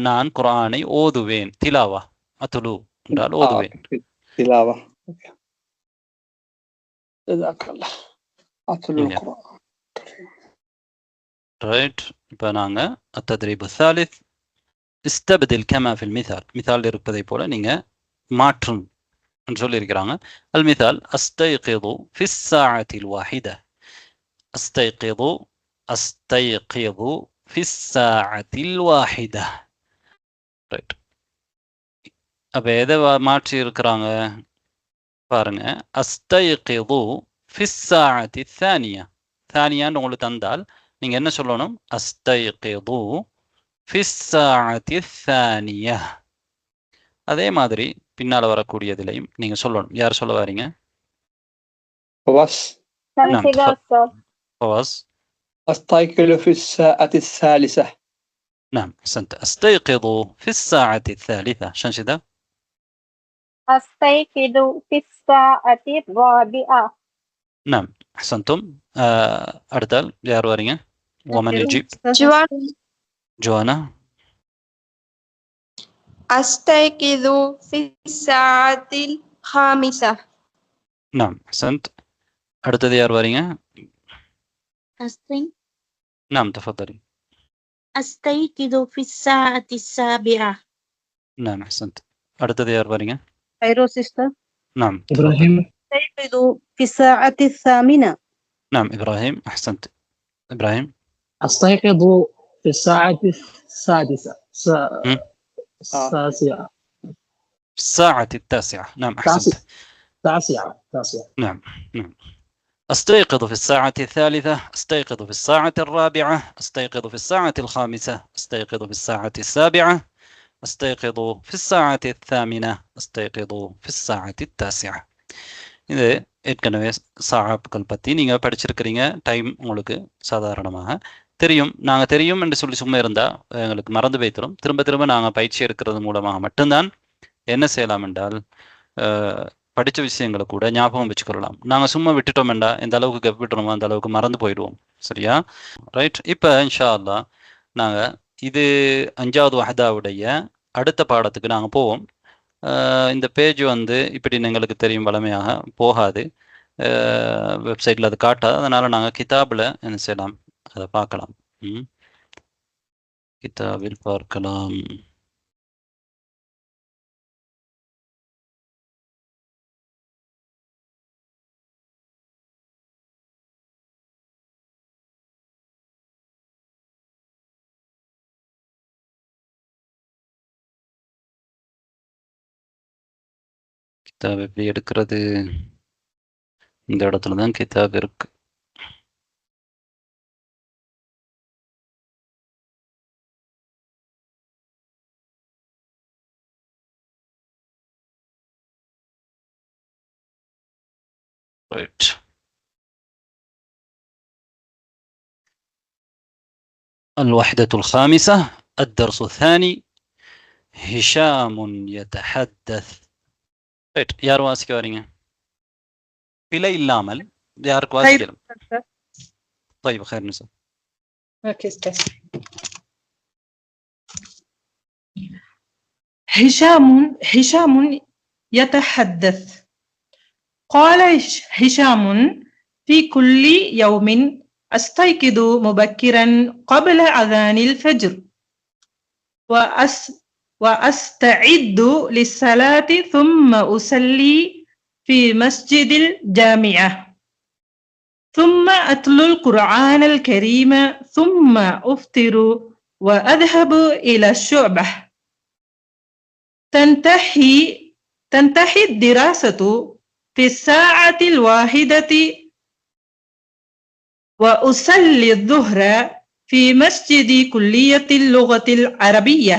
நான் குர்ஆனை ஓதுவேன். திலாவா. அத்துலு என்றால் ஓதுவேன். திலாவா. ஓகே. ஜஸாக்கல்லாஹ். அத்துலுல் குர்ஆன். ரைட். இப்போ நாங்க التدريب الثالث استبدل كما في المثال. மிசால் இருப்பதை போல நீங்க மாற்றும் என்று சொல்லியிருக்கிறாங்க. المثال أستيقظ في الساعة الواحدة. أستيقظ في الساعة الواحدة. ரைட். அப்போ எதை மாற்றி இருக்கிறாங்க பாருங்க. أستيقظ في الساعة الثانية. ثانيயான்னு உங்களுக்கு தந்தால் நீங்க என்ன சொல்லணும்? أستيقظ في الساعة الثانية. அதே மாதிரி பின்னால வரக்கூடியதிலையும் நீங்க சொல்லணும். யார் சொல்ல வாரீங்க? فواز. فواز. أستيقظ في الساعة الثالثة. نعم أحسنت. أستيقظ في الساعة الثالثة. شنو ده؟ أستيقظ في الساعة الرابعة. نعم أحسنتم. أردال يا روارينه. ومن يجيب؟ جوانا. أستيقظ في الساعة الخامسة. نعم أحسنت. أردال يا روارينه. نعم تفضلي. أستيقظ في الساعة السابعة. نعم أحسنت. أردال يا روارينه. فيروز sister. نعم. إبراهيم. أستيقظ في الساعة الثامنة. نعم إبراهيم أحسنت. إبراهيم. أستيقظ في الساعة السادسة. الساعة. الساعة التاسعة. نعم أحسنت. تاسعة. نعم. أستيقظ في الساعة الثالثة. أستيقظ في الساعة الرابعة. أستيقظ في الساعة الخامسة. أستيقظ في الساعة السابعة. أستيقظ في الساعة الثامنة. أستيقظ في الساعة التاسعة. இது ஏற்கனவே சாப்கள் பற்றி நீங்கள் படிச்சிருக்கிறீங்க. டைம் உங்களுக்கு சாதாரணமாக தெரியும், நாங்கள் தெரியும் என்று சொல்லி சும்மா இருந்தால் எங்களுக்கு மறந்து வைத்திரும். திரும்ப திரும்ப நாங்கள் பயிற்சி எடுக்கிறது மூலமாக மட்டும்தான் என்ன செய்யலாம் என்றால் படித்த விஷயங்களை கூட ஞாபகம் வச்சுக்கொள்ளலாம். நாங்கள் சும்மா விட்டுட்டோம்டா, எந்த அளவுக்கு விட்டுறோமோ அந்த அளவுக்கு மறந்து போயிடுவோம். சரியா? ரைட். இப்போ இன்ஷா அல்லாஹ் நாங்கள் இது 5வது வஹதாவுடைய அடுத்த பாடத்துக்கு நாங்கள் போவோம். இந்த பேஜ் வந்து இப்படி எங்களுக்கு தெரியும் வளமையாக போகாது, வெப்சைட்டில் அது காட்டாது. அதனால் நாங்கள் கிதாபில் என்ன செய்யலாம், அதை பார்க்கலாம். கிதாபில் பார்க்கலாம். கிதாப் எப்படி எடுக்கிறது? இந்த இடத்துல தான் கிதாப் இருக்கு. ரைட். الوحدة الخامسة الدرس الثاني هشام يتحدث. ரைட். யார் வாசிக்க வரீங்க? பிழை இல்லாமல் யாருக்கு வாசிக்கலாம்? طيب خير نساء. اوكي استاذ. هشام يتحدث. قال هشام في كل يوم أستيقظ مبكرا قبل أذان الفجر وأستعد للصلاة ثم أصلي في مسجد الجامعة ثم أتلو القرآن الكريم ثم أفطر وأذهب إلى الشعبة. تنتهي الدراسة في الساعة 1 وأصلي الظهر في مسجد كلية اللغة العربية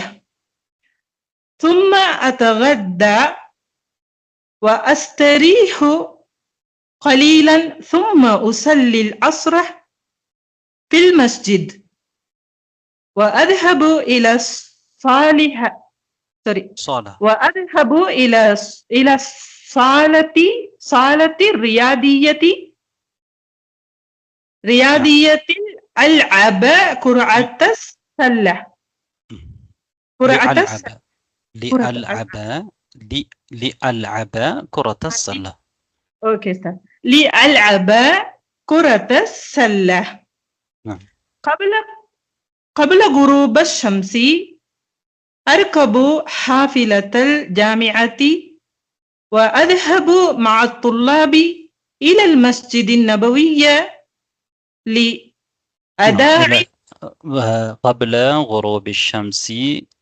ثم أتغدى وأستريح قليلا ثم أصلي العصر في المسجد وأذهب إلى صالة الرياضية ألعب كرة السلة. لألعب كرة السلة. اوكي استاذ. لألعب كرة السلة. قبل غروب الشمس أركب حافلة الجامعة وأذهب مع الطلاب إلى المسجد النبوي لأداء. قبل غروب الشمس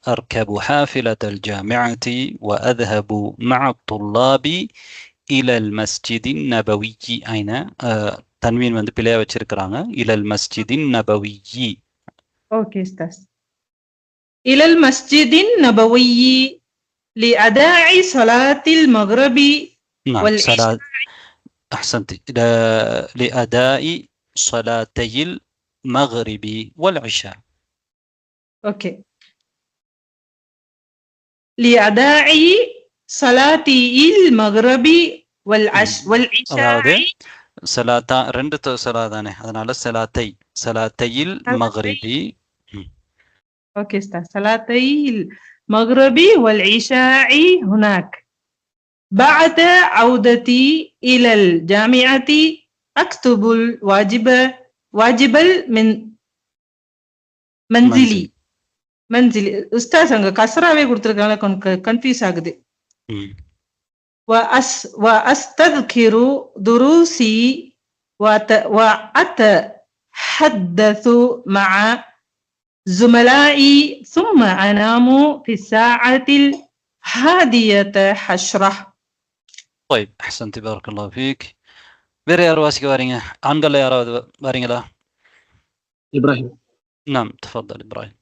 أركب حافلة الجامعة وأذهب مع الطلاب إلى المسجد النبوي. أين تنوين வந்து பிழையா வச்சிருக்காங்க. إلى المسجد النبوي. اوكي استاذ. إلى المسجد النبوي لأداء صلاة المغرب والعشاء. أحسنت. لأداء صلاتي المغرب والعشاء. اوكي. لأداء صلاة المغرب والعشاء. صلاة ரெண்டு صلاة தானே, அதனால صلاتي المغرب. اوكي استاذ. صلاتي المغرب والعشاء هناك. بعد عودتي إلى الجامعة أكتب الواجب من منزلي. أستاذ அங்க கசராவே கொடுத்திருக்காங்க, கொஞ்சம் கன்ஃபியூஸ் ஆகுது. وأستذكر دروسي وأتحدث مع زملائي ثم أنام في الساعة 11:10. طيب أحسنت بارك الله فيك. வேற யார் வாசிக்க வரீங்க? ஆண்கள் யாராவது வரீங்களா? إبراهيم. نعم تفضل إبراهيم.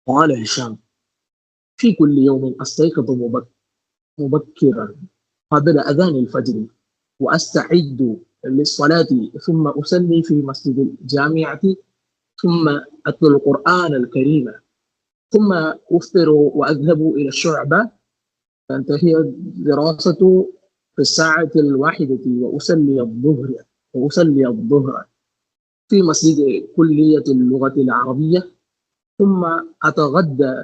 قال هشام في كل يوم أستيقظ مبكرا قبل أذان الفجر وأستعد للصلاة ثم أصلي في مسجد الجامعة ثم أتلو القرآن الكريم ثم أفطر وأذهب إلى الشعبة تنتهي الدراسة في الساعة 1 وأصلي الظهر في مسجد كلية اللغة العربية ثم أتغدى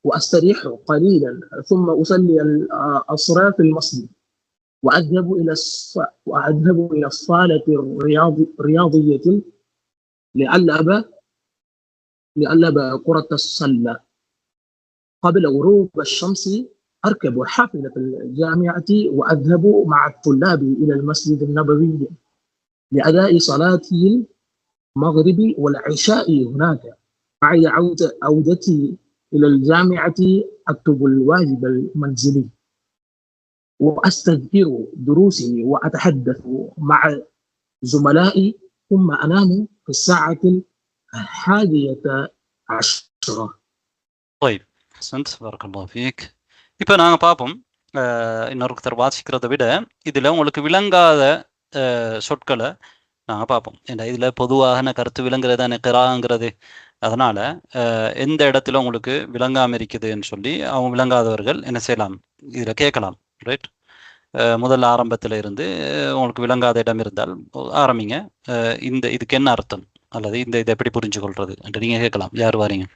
وأستريح قليلا ثم أصلي العصر في المسجد وأذهب إلى الصالة الرياضية لألعب كرة السلة. قبل غروب الشمس أركب حافلة الجامعة وأذهب مع الطلاب إلى المسجد النبوي لأداء صلاة المغرب والعشاء هناك. بعد عودتي إلى الجامعة أكتب الواجب المنزلي وأستذكر دروسي وأتحدث مع زملائي ثم أنام في الساعة 11. طيب அஹ்சன்த் பரக்கல்லாஹு ஃபீக். இப்போ நாங்கள் பார்ப்போம் இன்னொருத்தர் வாசிக்கிறத விட இதில் உங்களுக்கு விளங்காத சொற்களை நாங்கள் பார்ப்போம். ஏன்னா இதில் பொதுவாக கருத்து விளங்குறது தானே கிராங்கிறது. அதனால் எந்த இடத்துல உங்களுக்கு விளங்காமல் இருக்குதுன்னு சொல்லி அவங்க விளங்காதவர்கள் என்ன செய்யலாம், இதில் கேட்கலாம். ரைட், முதல்ல ஆரம்பத்தில் இருந்து உங்களுக்கு விளங்காத இடம் இருந்தால் ஆரம்பிங்க. இதுக்கு என்ன அர்த்தம் அல்லது இதை எப்படி புரிஞ்சு கொள்வது என்று நீங்கள் கேட்கலாம். யார் வாரீங்க?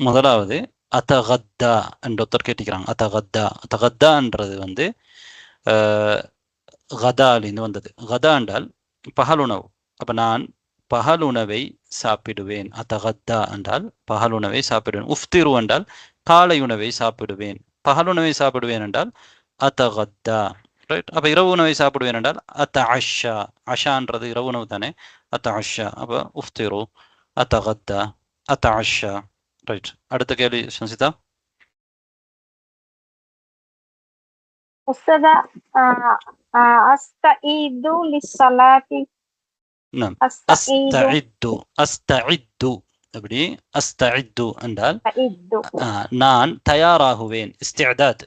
முதலாவது அத்தகத்தா என்ற ஒருத்தர் கேட்டிக்கிறாங்க. அத்தகத்தான்றது வந்து கதாலின்னு வந்தது. கதா என்றால் பகலுணவு. அப்போ நான் பகலுணவை சாப்பிடுவேன். அத்தகத்தா என்றால் பகலுணவை சாப்பிடுவேன். உஃப்திரு என்றால் காலை உணவை சாப்பிடுவேன். பகலுணவை சாப்பிடுவேன் என்றால் அத்தகத்தா. ரைட். அப்போ இரவு உணவை சாப்பிடுவேன் என்றால் அத்த அஷா. அஷான்றது இரவு உணவு தானே, அத்த அஷா. அப்போ உஃப்திரு, அத்தகத்தா, அத்த அஷா. ரைட். அடுத்த கேள்வி சன்சிதா. அஸ்தஈது லிஸ்ஸலாத்தி. அஸ்தஇது அப்படி அஸ்தஇது என்றால் நான் தயாராகுவேன். இஸ்திஅதாத்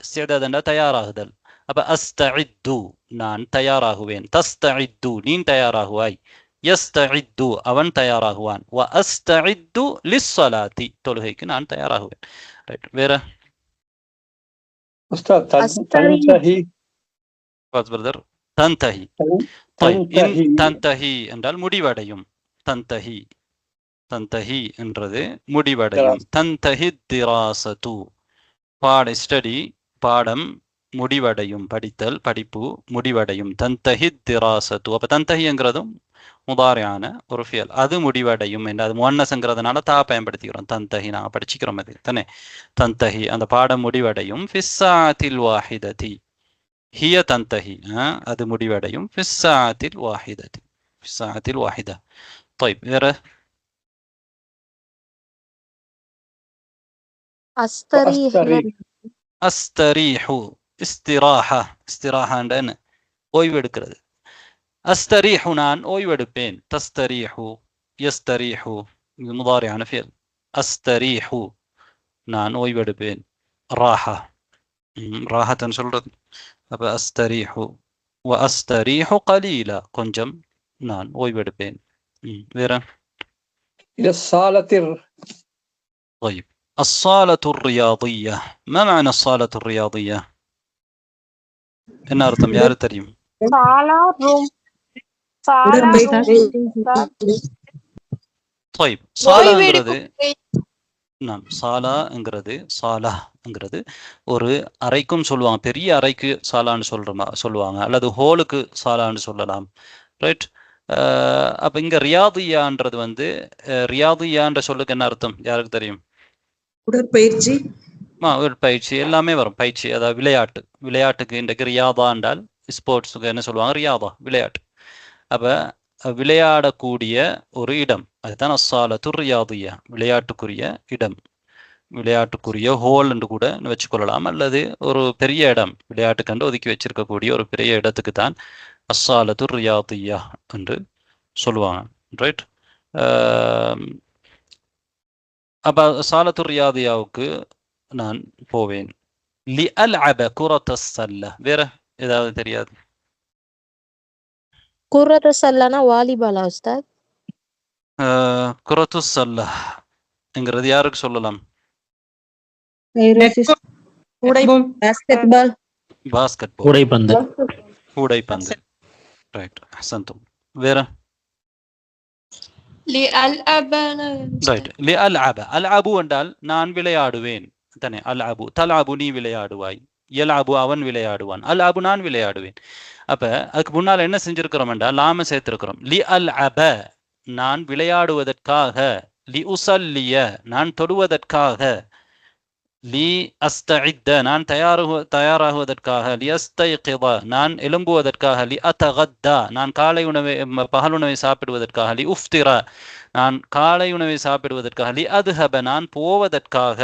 என்றால் தயாராகுதல். அப்ப அஸ்தஇது நான் தயாராகுவேன். தஸ்தஇது நீ தயாராகுவாய். யஸ்தஇது அவன் தயாராகுவான். வ அஸ்தஇது லிஸ்ஸலாத்தி தொழுகைக்கு நான் தயாராகுவேன். ரைட். வேற உஸ்தாத் தன்தஹி பிரதர். தன்தஹி. தன்தஹி என்றால் முடிவடையும். தன்தஹி என்றது முடிவடையும். தன்தஹி திராசத்து ஸ்டடி பாடம் முடிவடையும். படிப்பு முடிவடையும். தன்தஹி திராசத்து. அப்ப தன்தஹிங்கிறதும் முதாரியான ஒரு ஃபியல். அது முடிவடையும் என்று அது முன்னஸ்ங்கிறதுனால தா பயன்படுத்திக்கிறோம். தன்தஹி நாங்கள் படிச்சுக்கிறோம். அது தானே தன்தஹி அந்த பாடம் முடிவடையும். ஃபிஸ்ஸாத்தில் வாஹிததி ஹிய தன்தஹி அது முடிவடையும். ஃபிஸ்ஸாத்தில் வாஹிததி ஃபிஸ்ஸாத்தில் வாஹிதா. طيب வேற அஸ்தரீஹு இஸ்திராஹா என்ன ஓய்வு எடுக்கிறது. அஸ்தரீஹு நான் ஓய்வெடுப்பேன். தஸ்தரீஹு யஸ்தரீஹு இது முதாரியான ஃபியல். அஸ்தரீஹு நான் ஓய்வெடுப்பேன். ராஹத்தன்னு சொல்றது. அப்ப அஸ்தரீஹு வ அஸ்தரீஹு கலீலா கொஞ்சம் நான் ஓய்வெடுப்பேன். வேற طيب الصالة الرياضية. ما معنى الصالة الرياضية؟ என்ன அர்த்தம் யாரு தெரியும்? طيب சாலாங்கிறது சாலாங்கிறது ஒரு அறைக்கும் சொல்லுவாங்க. பெரிய அறைக்கு சாலான்னு சொல்லுவாங்க. அல்லது ஹோலுக்கு சாலான்னு சொல்லலாம். ரைட். அப்ப இங்க ரியாதியான்றது வந்து ரியாதியான்ற சொல்லுக்கு என்ன அர்த்தம் யாருக்கு தெரியும்? உடற்பயிற்சி. உடற்பயிற்சி எல்லாமே வரும். பயிற்சி அதாவது விளையாட்டுக்கு இன்றைக்கு ரியாதா என்றால் ஸ்போர்ட்ஸுக்கு என்ன சொல்லுவாங்க? ரியாதா விளையாட்டு. அப்ப விளையாடக்கூடிய ஒரு இடம் அதுதான் அஸ்ஸாலத்து ரியாதியா. விளையாட்டுக்குரிய இடம், விளையாட்டுக்குரிய ஹோல் என்று கூட வச்சுக்கொள்ளலாம். அல்லது ஒரு பெரிய இடம் விளையாட்டுக்கண்டு ஒதுக்கி வச்சிருக்கக்கூடிய ஒரு பெரிய இடத்துக்கு தான் அஸ்ஸாலத்து ரியாதியா என்று சொல்லுவாங்க. ரைட். அப்போ சாலத்து ரியாதியாவுக்கு நான் போவேன். லி அல் அப குரத்த சல்ல. வேற ஏதாவது தெரியாது? குர்ரத்து சல்லனா வாலிபாலா உஸ்தாத்? குரத்து சல்லங்கிறது யாருக்கு சொல்லலாம்? பாஸ்கெட்பால். பாஸ்கெட்பால். கூடைப்பந்து. கூடைப்பந்து. ரைட், அஹ்சன்தும். வேற? ரைட், லி அல் அப. அல் அபு என்றால் நான் விளையாடுவேன் தானே. அல் அபு தல் நீ விளையாடுவாய், எல் அபு அவன் விளையாடுவான், அல் அபு நான் விளையாடுவேன். அப்ப அதுக்கு முன்னால் என்ன செஞ்சிருக்கிறோம் என்றால் லாம சேர்த்திருக்கிறோம். லி அல் அப நான் விளையாடுவதற்காக, லி உசல்லிய நான் தொடுவதற்காக, லி அஸ்தஇத்த நான் தயாராகுவதற்காக, லி அஸ்தைகித நான் எழும்புவதற்காக, லி அத்தகத்தா நான் காலை உணவை பகல் உணவை சாப்பிடுவதற்காக, லி உஃப்திர நான் காலை உணவை சாப்பிடுவதற்காக, லி அதுஹப நான் போவதற்காக.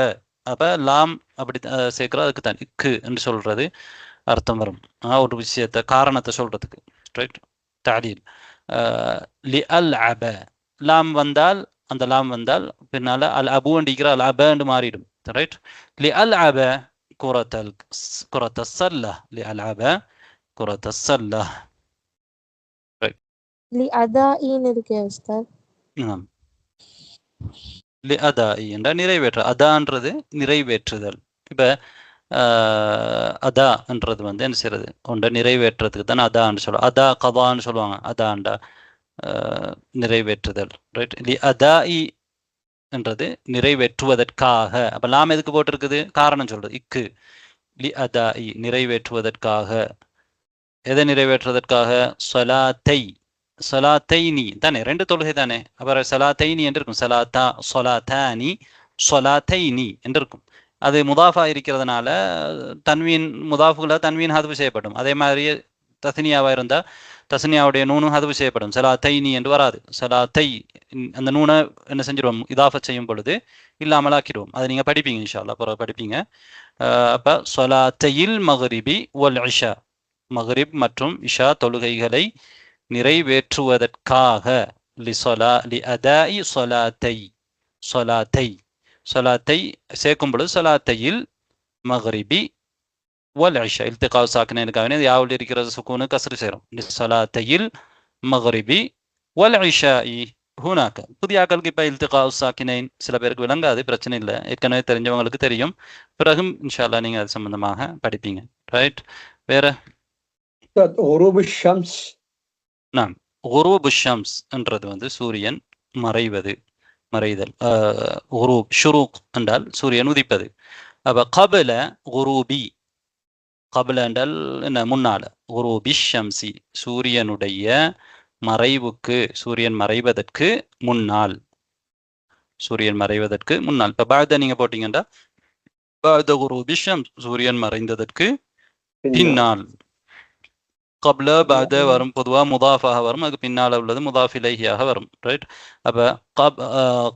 அப்ப லாம் அப்படி சேர்க்கிறோம். அதுக்கு தான் இக்கு என்று சொல்றது அர்த்தம் வரும். ஒரு விஷயத்தை காரணத்தை சொல்றதுக்கு. ரைட், தஅலீல். லி அல் அப லாம் வந்தால், அந்த லாம் வந்தால் பின்னால அல் அபு அண்டிக்கிற அல் அப என்று மாறிடும். ரைட், லி அல் அப குரத்த சல்ல. லி அல் அப குரத்த சல்ல. ரைட், லி அதாஇன் இருக்கே உஸ்தாத். லி அதாஇ என்ற நிறைவேற்ற. அதான்றது நிறைவேற்றுதல். இப்ப அதா என்றது என்ன செய்யறது, ஒன்றை நிறைவேற்றுறதுக்கு தானே அதான்னு சொல்லுவோம். அதா கதான்னு சொல்லுவாங்க. அதாண்டா நிறைவேற்றுதல். ரைட், லி அதாஇ என்றது நிறைவேற்றுவதற்காக. அப்ப லாம் எதுக்கு போட்டிருக்குது? காரணம் சொல்றது, இக்கு. லி அதாஇ நிறைவேற்றுவதற்காக. எதை நிறைவேற்றுவதற்காக? சொலாத்தை. சொலாத்தைனி தானே, ரெண்டு தொழுகை தானே. அப்புறம் சலாத்தைனி என்று இருக்கும். சலாத்தா சொலாத்தானி சொலாத்தைனி என்று இருக்கும். அது முதாஃபா இருக்கிறதுனால தன்வீன் முதாஃபுல தன்வீன் ஹதுவு செய்யப்படும். அதே மாதிரி தஸ்னியாவா இருந்தால் தஸ்னியாவுடைய நூனும் ஹதுவு செய்யப்படும். சலாத்தைனி என்று வராது. சலாத்தை அந்த நூனை என்ன செஞ்சிருவோம்? இதாஃபத் செய்யும் பொழுது இல்லாமலாக்கிடுவோம். அதை நீங்க படிப்பீங்க இன்ஷா அல்லாஹ், அப்புறம் படிப்பீங்க. அப்ப சொலாத்தையில் மக்ரிபி வல் இஷா, மக்ரிப் மற்றும் இஷா தொழுகைகளை நிறைவேற்றுவதற்காக. லி அதாஇ சொலாத்தை. சொலாத்தை சொலாத்தை சேர்க்கும் பொழுது சொலாத்தையில் மக்ரிபி வல் இஷா இல்திகா சாக்கினுக்காக யாவில் இருக்கிற சுக்கூனு கஸ்ரு சேரும். லி சொலாத்தையில் மக்ரிபி வல் இஷாஇ ஹுனாக. புதிய ஆக்களுக்கு இப்போ இல்திகா சாக்கினைன் சில பேருக்கு விளங்காது, பிரச்சனை இல்லை. ஏற்கனவே தெரிஞ்சவங்களுக்கு தெரியும். பிறகும் இன்ஷா அல்லாஹ் நீங்க அது சம்பந்தமாக படிப்பீங்க. ரைட், வேற? நாம் குரூபு ஷம்ஸ் என்றது சூரியன் மறைவது, மறைதல். குரூப் ஷுரூக் என்றால் சூரியன் உதிப்பது. அப்ப கபல குரூபி, கபல என்றால் என்ன? முன்னால. குரூபி ஷம்சி சூரியனுடைய மறைவுக்கு, சூரியன் மறைவதற்கு முன்னால், சூரியன் மறைவதற்கு முன்னால். இப்ப பாத நீங்க போட்டீங்கன்னா பாத குரூபி ஷம்ஸ் சூரியன் மறைந்ததற்கு பின்னால். கப்ல பாத வரும், பொதுவா முதாஃபாக வரும். அதுக்கு பின்னால உள்ளது முதாஃப் இலைஹியாக வரும். ரைட், அப்ப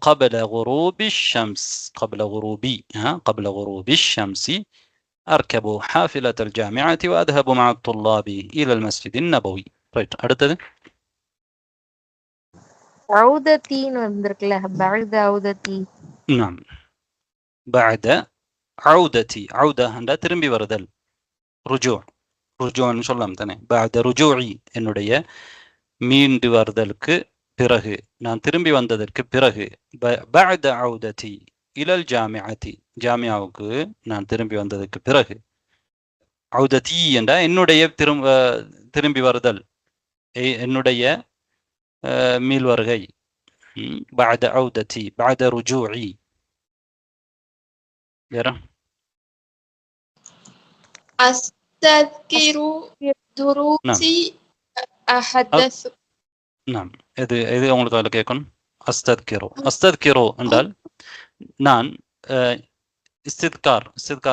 கபல குரூபி ஷம்ஸ், கபல குரூபி கபல குரூபி ஷம்சி அர்கபு ஹாஃபிலத்தல் ஜாமிஅத்தி வ அத்ஹபு மஅ துல்லாபி இலல் மஸ்ஜிதின் நபவி. ரைட், அடுத்தது ஔதத்தின்னு வந்திருக்குல்ல, பஅத ஔதத்தி. நாம் பஅத ஔதத்தி. ஔத என்ற திரும்பி வருதல், ருஜூ. ருஜூன்னு சொல்லலாம் தானே. பஅத ருஜூஇ என்னுடைய மீண்டு வருதலுக்கு பிறகு, நான் திரும்பி வந்ததற்கு பிறகு. பஅத ஔதத்தி இலல் ஜாமிஅத்தி ஜாமியாவுக்கு நான் திரும்பி வந்ததற்கு பிறகு. ஔதத்தி என்ற என்னுடைய திரும்பி வருதல், என்னுடைய மீள் வருகை. பஅத ஔதத்தி பஅத ருஜூஇ. வேற? அஸ்தத்கிரு துரூசி அஹதஸ். நாம் இது உங்களுக்கு அதில் கேட்கணும். அஸ்தத்கிரோ. அஸ்தத்கிரோ என்றால் நான் இஸ்தித்கார்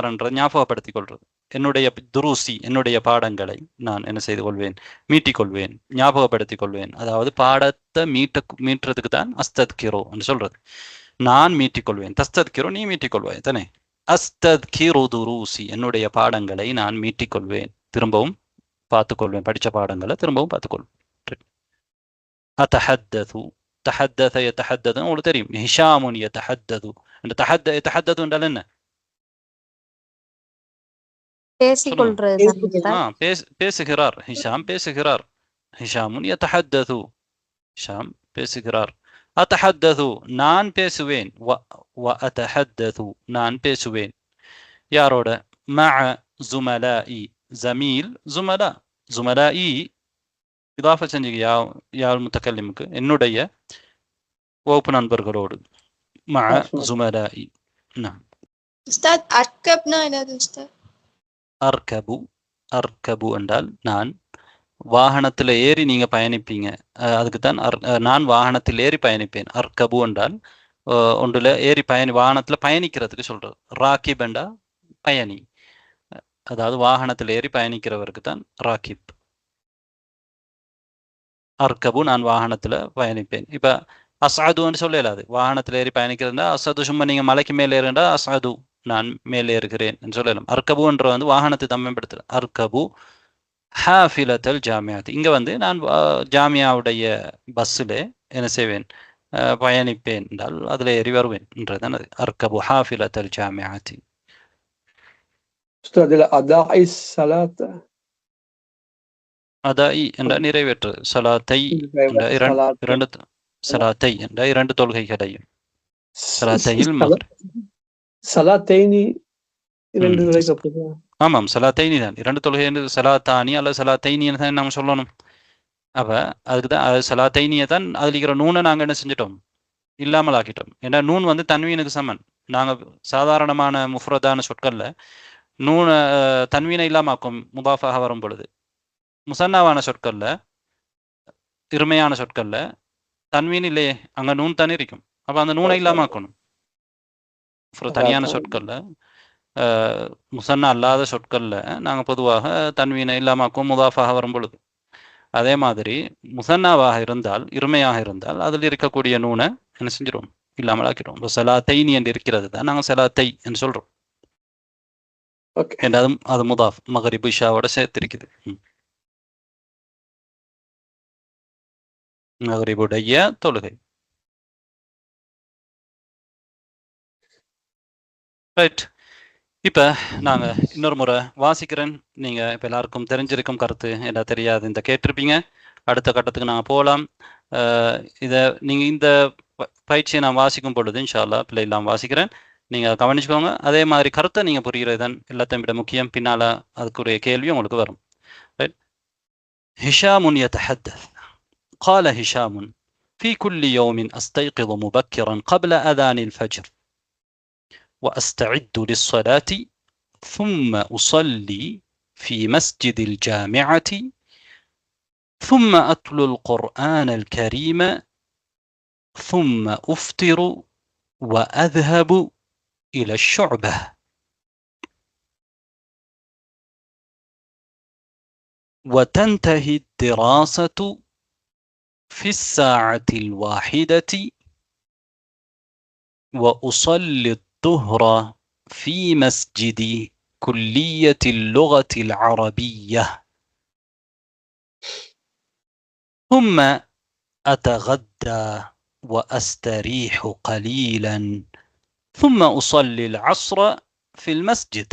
என்ற ஞாபகப்படுத்திக் கொள்வது. என்னுடைய துருசி என்னுடைய பாடங்களை நான் என்ன செய்து கொள்வேன்? மீட்டிக்கொள்வேன், ஞாபகப்படுத்திக் கொள்வேன். அதாவது பாடத்தை மீட்டுறதுக்கு தான் அஸ்தத்கிரோ என்று சொல்றது. நான் மீட்டிக்கொள்வேன். தஸ்தத்கிரோ நீ மீட்டிக்கொள்வாய் தானே. அஸ்தத்கிரு துருசி என்னுடைய பாடங்களை நான் மீட்டிக்கொள்வேன், திரும்பவும் பார்த்துக்கொள்வேன். படித்த பாடங்களை திரும்பவும் பார்த்துக்கொள்வேன். அத்தஹத்தது, தஹத்தத யதஹத்தது உங்களுக்கு தெரியும். ஹிஷாமுன் யதஹத்தது இந்த தஹத்தது என்றால் என்ன? பேசுகிறார். ஹிஷாம் பேசுகிறார். ஹிஷாமுன் யதஹத்தது. ஹிஷாம் பேசுகிறார். அத்தஹத்தது நான் பேசுவேன். வ அத்தஹத்தது நான் பேசுவேன். யாரோட? மஅ ஜுமலாஇ. ஜமீல் ஜுமலா. ஜுமலாஇ இதாஃபா செஞ்சீங்க யார் முத்தக்கல்லிமுக்கு என்னுடைய வகுப்பு நண்பர்களோடு. மஅ ஜுமலாஇ. நான் உஸ்தாத் அர்கப்னா என்னது உஸ்தாத்? அர்கபு. அர்கபு என்றால் நான். வாகனத்தில் ஏறி நீங்க பயணிப்பீங்க, அதுக்கு தான் நான் வாகனத்தில் ஏறி பயணிப்பேன். அர்கபு என்றால் ஒன்றுல ஏறி வாகனத்தில் பயணிக்கிறதுக்கு சொல்றது. ராக்கிப் என்றா பயணி, அதாவது வாகனத்தில் ஏறி பயணிக்கிறவருக்கு தான் ராக்கிப். அர்கபு நான் வாகனத்துல பயணிப்பேன். இப்ப அசாதுன்னு சொல்லலாது. வாகனத்தில் ஏறி பயணிக்கிறதா அசாது. சும்மா நீங்க மலைக்கு மேலே ஏறுண்டா அசாது நான் மேலே ஏறுகிறேன் என்று சொல்லலாம். அர்கபுன்ற வந்து வாகனத்தை தம்மப்படுத்துற. அர்கபு ஹாஃபிலத்தல் ஜாமியாத். இங்க வந்து நான் ஜாமியாவுடைய பஸ்ஸில் என்ன செய்வேன்? பயணிப்பேன் என்றால் அதுல ஏறி வருவேன் என்றதான் அது. அர்கபு ஹாஃபிலத்தல் ஜாமியாத். அதாயி என்ற நிறைவேற்று. சலாத்தை இரண்டு சலாத்தை என்ற இரண்டு தொழுகைகளையும். சலாத்தையில் சலாத்தைனி இரண்டு ஆமாம், சலாத்தைனி தான் இரண்டு தொழுகை. சலாத்தானி அல்ல சலாத்தைனின்னு தான் நாங்கள் சொல்லணும். அப்ப அதுக்கு தான் சலாத்தைனியை தான் அதில் இருக்கிற நூனை நாங்கள் என்ன செஞ்சிட்டோம்? இல்லாமல் ஆக்கிட்டோம். ஏன்னா நூன் வந்து தன்வீனுக்கு சமன். நாங்கள் சாதாரணமான முஃப்ரதான சொற்கள்ல நூனை தன்வீனை இல்லாமாக்கும் முதாஃபாக வரும் பொழுது. முசன்னாவான சொற்கள்ல, இருமையான சொற்கள்ல தன்வீன் இல்லையே, அங்க நூன் தானே இருக்கும். அப்ப அந்த நூனை இல்லாமாக்கணும். தனியான சொற்கள்ல, முசன்னா அல்லாத சொற்கள்ல நாங்கள் பொதுவாக தன்வீனை இல்லாமாக்கும் முதாஃபாக வரும் பொழுது. அதே மாதிரி முசன்னாவாக இருந்தால், இருமையாக இருந்தால் அதில் இருக்கக்கூடிய நூனை என்ன செஞ்சிடும்? இல்லாமல் ஆக்கிடும். சலாத்தைனி என்று இருக்கிறது தான் நாங்கள் சலாத்தை என்று சொல்றோம். அது முதாஃப் மகரிப் இஷாவோட சேர்த்திருக்குது. மகரிபுடைய தொழுகை. ரைட். இப்ப நாங்க இன்னொரு முறை வாசிக்கிறேன். நீங்க இப்ப எல்லாருக்கும் தெரிஞ்சிருக்கும் கருத்து, என்ன தெரியாது இந்த கேட்டிருப்பீங்க. அடுத்த கட்டத்துக்கு நாங்க போகலாம். இதை நீங்க இந்த பயிற்சியை நான் வாசிக்கும் பொழுது இன்ஷா அல்லாஹ் பிள்ளை எல்லாம் வாசிக்கிறேன், நீங்க கவனிச்சுக்கோங்க. அதே மாதிரி கருத்தை நீங்க புரிகிறது தான் எல்லாத்தையும் விட முக்கியம். பின்னால அதுக்குரிய கேள்வி உங்களுக்கு வரும். ஹிஷாமுன் யதஹத்தஸ். قال هشام في كل يوم أستيقظ مبكرا قبل أذان الفجر وأستعد للصلاة ثم أصلي في مسجد الجامعة ثم أتلو القرآن الكريم ثم أفطر وأذهب إلى الشعبة. وتنتهي الدراسة في الساعة الواحدة وأصلي الظهر في مسجد كلية اللغة العربية ثم أتغدى وأستريح قليلا ثم أصلي العصر في المسجد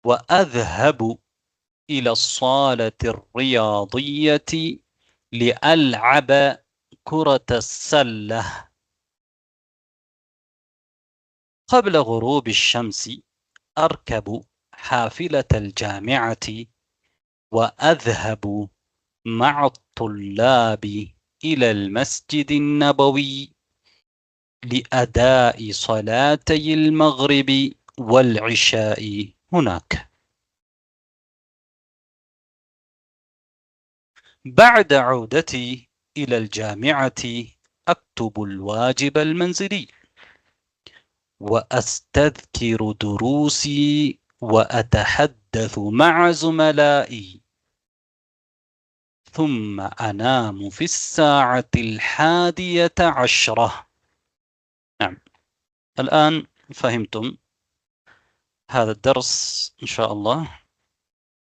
وأذهب إلى الصالة الرياضية لألعب كرة السلة. قبل غروب الشمس أركب حافلة الجامعة وأذهب مع الطلاب إلى المسجد النبوي لأداء صلاتي المغرب والعشاء هناك. بعد عودتي إلى الجامعة أكتب الواجب المنزلي وأستذكر دروسي وأتحدث مع زملائي ثم أنام في الساعة 11:10. نعم، الآن فهمتم هذا الدرس إن شاء الله.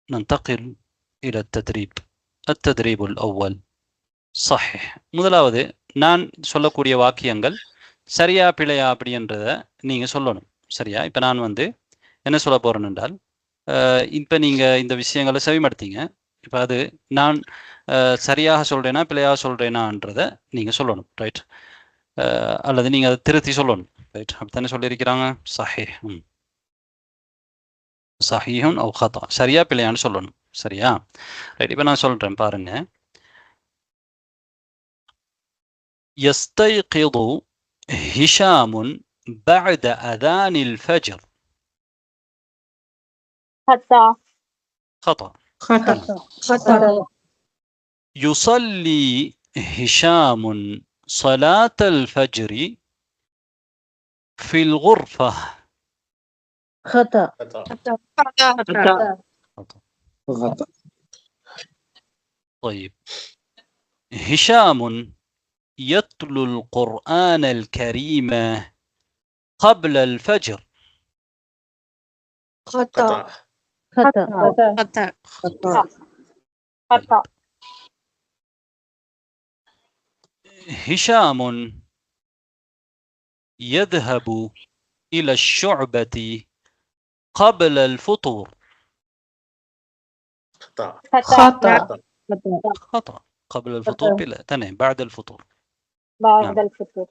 ننتقل إلى التدريب. التدريب الأول صحيح. முதலாவது நான் சொல்லக்கூடிய வாக்கியங்கள் சரியா பிழையா அப்படின்றத நீங்கள் சொல்லணும். சரியா? இப்போ நான் வந்து என்ன சொல்ல போகிறேன் என்றால், இப்போ நீங்கள் இந்த விஷயங்களை செவிமடுத்தீங்க. இப்போ அது நான் சரியாக சொல்கிறேனா பிழையாக சொல்கிறேனான்றதை நீங்கள் சொல்லணும். ரைட்? அல்லது நீங்கள் அதை திருத்தி சொல்லணும். ரைட்? அப்படித்தானே சொல்லியிருக்கிறாங்க. சஹீஹுன் அவ் ஹதா, சரியா பிழையான்னு சொல்லணும். சரியா? ரைட். இப்போ நான் சொல்கிறேன் பாருங்க. يستيقظ هشام بعد أذان الفجر. خطأ. خطأ. خطأ. خطأ. يصلي هشام صلاة الفجر في الغرفة. خطأ. غلط. طيب، هشام يتلو القرآن الكريم قبل الفجر. خطأ. خطأ. خطأ. خطأ. هشام يذهب إلى الشعبة قبل الفطور. خطأ. خطأ. خطأ. قبل الفطور بلا تمام، بعد الفطور. بعد الفطور.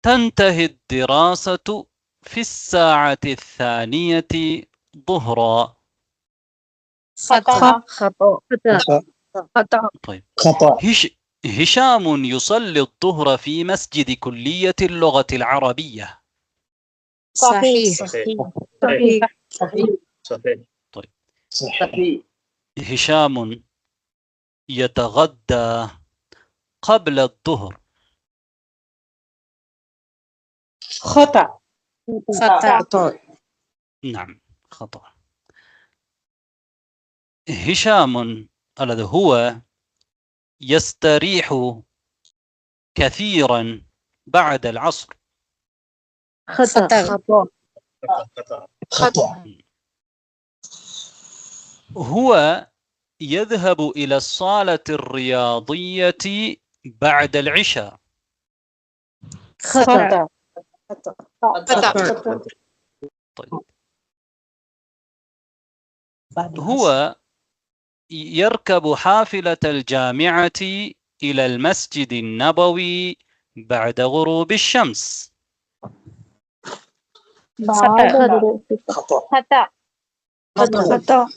تنتهي الدراسة في الساعة 2 ظهرا. خطأ. خطأ. طيب، خطأ. هشام يصلي الظهر في مسجد كلية اللغة العربية. صحيح. صحيح. صحيح. طيب، صحيح. هشام يتغدى قبل الظهر. خطأ. خطأ. نعم، خطأ. هشام الذي هو يستريح كثيرا بعد العصر. خطأ. خطأ. هو يذهب إلى الصالة الرياضية بعد العشاء. خطأ. طيب، هو يركب حافلة الجامعة إلى المسجد النبوي بعد غروب الشمس. خطأ. خطأ.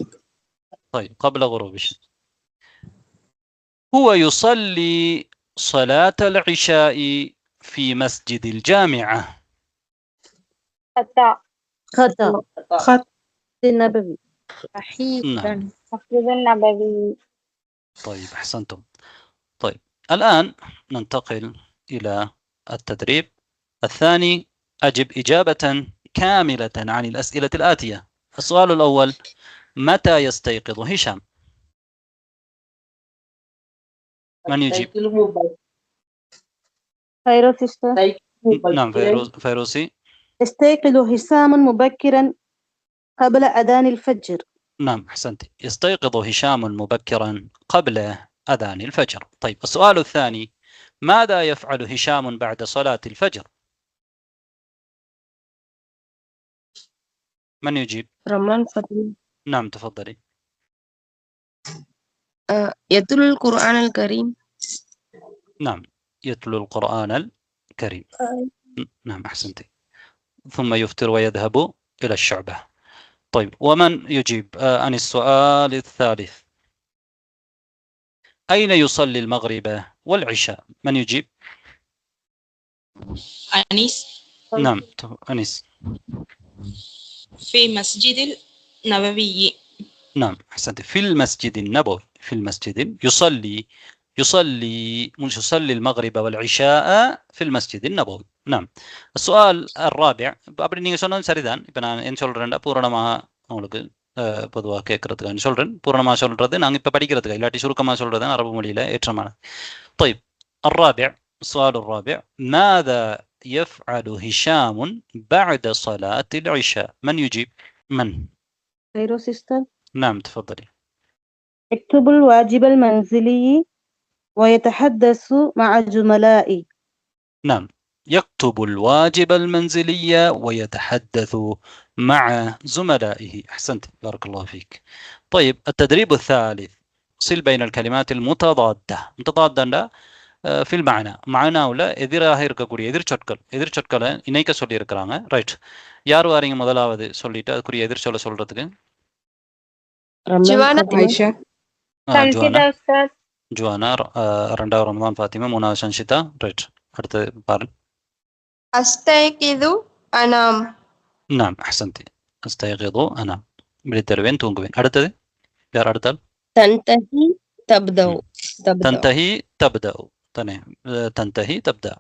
طيب، قبل غروب الشمس. هو يصلي صلاة العشاء في مسجد الجامعة. خطأ. خطأ. خطأ. النبوي. صحيح. نعم. مسجد النبوي. طيب، أحسنتم. طيب، الآن ننتقل إلى التدريب الثاني. أجب إجابة كاملة عن الأسئلة الآتية. السؤال الأول: متى يستيقظ هشام؟ من يجيب؟ نعم، فيروسي. يستيقظ هشام مبكرا قبل أذان الفجر. نعم، أحسنت. يستيقظ هشام مبكرا قبل أذان الفجر. طيب، السؤال الثاني: ماذا يفعل هشام بعد صلاة الفجر؟ من يجيب؟ رمضان فاطمة. نعم، تفضلي. يتلو القرآن الكريم. نعم، يتلو القرآن الكريم. نعم، أحسنتي. ثم يفطر ويذهب إلى الشعبة. طيب، ومن يجيب عن السؤال الثالث: أين يصلي المغرب والعشاء؟ من يجيب؟ أنيس. نعم، أنيس. في مسجد النبوي. نعم، أحسنت. في المسجد النبوي. في المسجد يصلي المغرب والعشاء في المسجد النبوي. نعم. السؤال الرابع அப்படி நீங்க சொன்னது சரிதான். இப்போ நான் என்ன சொல்றேன்னா பூரணமாக உங்களுக்கு பொதுவாக கேட்கறதுக்காக சொல்றேன். பூரணமாக சொல்றது நாங்கள் இப்போ படிக்கிறதுக்கு, இல்லாட்டி சுருக்கமாக சொல்றது அரபு மொழியில ஏற்றமானது. طيب، الرابع، السؤال الرابع: ماذا يفعل هشام بعد صلاة العشاء؟ من يجيب؟ من؟ نعم، تفضلي. يكتب الواجب المنزلي ويتحدث مع زملائي. نعم، يكتب الواجب المنزلي ويتحدث مع زملائه. أحسنت، بارك الله فيك. طيب التدريب الثالث، صل بين الكلمات المتضادة. متضادة في المعنى، معناவில் எதிராக இருக்கக்கூடிய எதிர்ச்சொற்களை இணைக்க சொல்லி இருக்கிறாங்க. ரைட், யார் வாரீங்க முதலாவது சொல்லிட்டு அதுக்குரிய எதிர்ச்சொல்லை சொல்றதுக்கு? جوانا عائشة சன்சிதா உஸ்தாத். ஜுவானா, ரெண்டாவது ரமதான் ஃபாத்திமா, மூணாவது சன்ஷிதா. ரைட், அடுத்து பாரு. أستيقظ أنام நாம் அஹ்சன்தி. அஸ்தைகிது அனாம், விழித்தருவேன், தூங்குவேன். அடுத்தது யார்? அடுத்தால் تنتهي تبدأ தந்தஹி தப்தஉ. தானே, தந்தஹி தப்தா,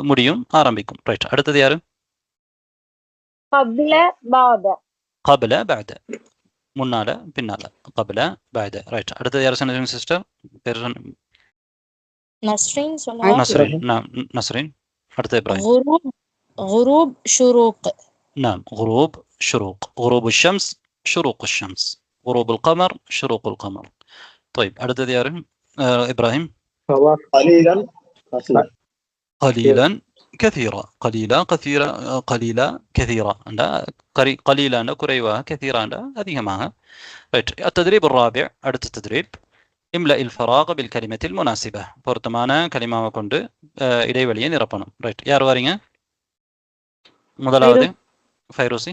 முடியும், ஆரம்பிக்கும். ரைட், அடுத்தது யாரு? قبل بعد قبل بعد, முன்னால பின்னால. قبل بعد. ரைட், அடுத்தது யார் சொன்னீங்க சிஸ்டர்? பேர் نسرين சொல்லவா? நஸ்ரீன். நாம் நஸ்ரீன். அடுத்து இப்ராஹிம். غروب غروب شروق. نعم، غروب شروق. غروب الشمس شروق الشمس. غروب القمر شروق القمر. طيب அடுத்தது யாரு? இப்ராஹிம். قليلا كثيرا. قليلا كثيرا. قليلا كثيرا. قليلا كثيرا. قليلا குறைவா, كثيرا அதிகமாக. ரைட், التدريب الرابع. அடுத்த تدريب املأ الفراغ بالكلمة المناسبة. பொருத்தமான கலிமாவை கொண்டு இடைவெளியை நிரப்பணும். ரைட், யார் வாரீங்க முதலாவது? فيروسي.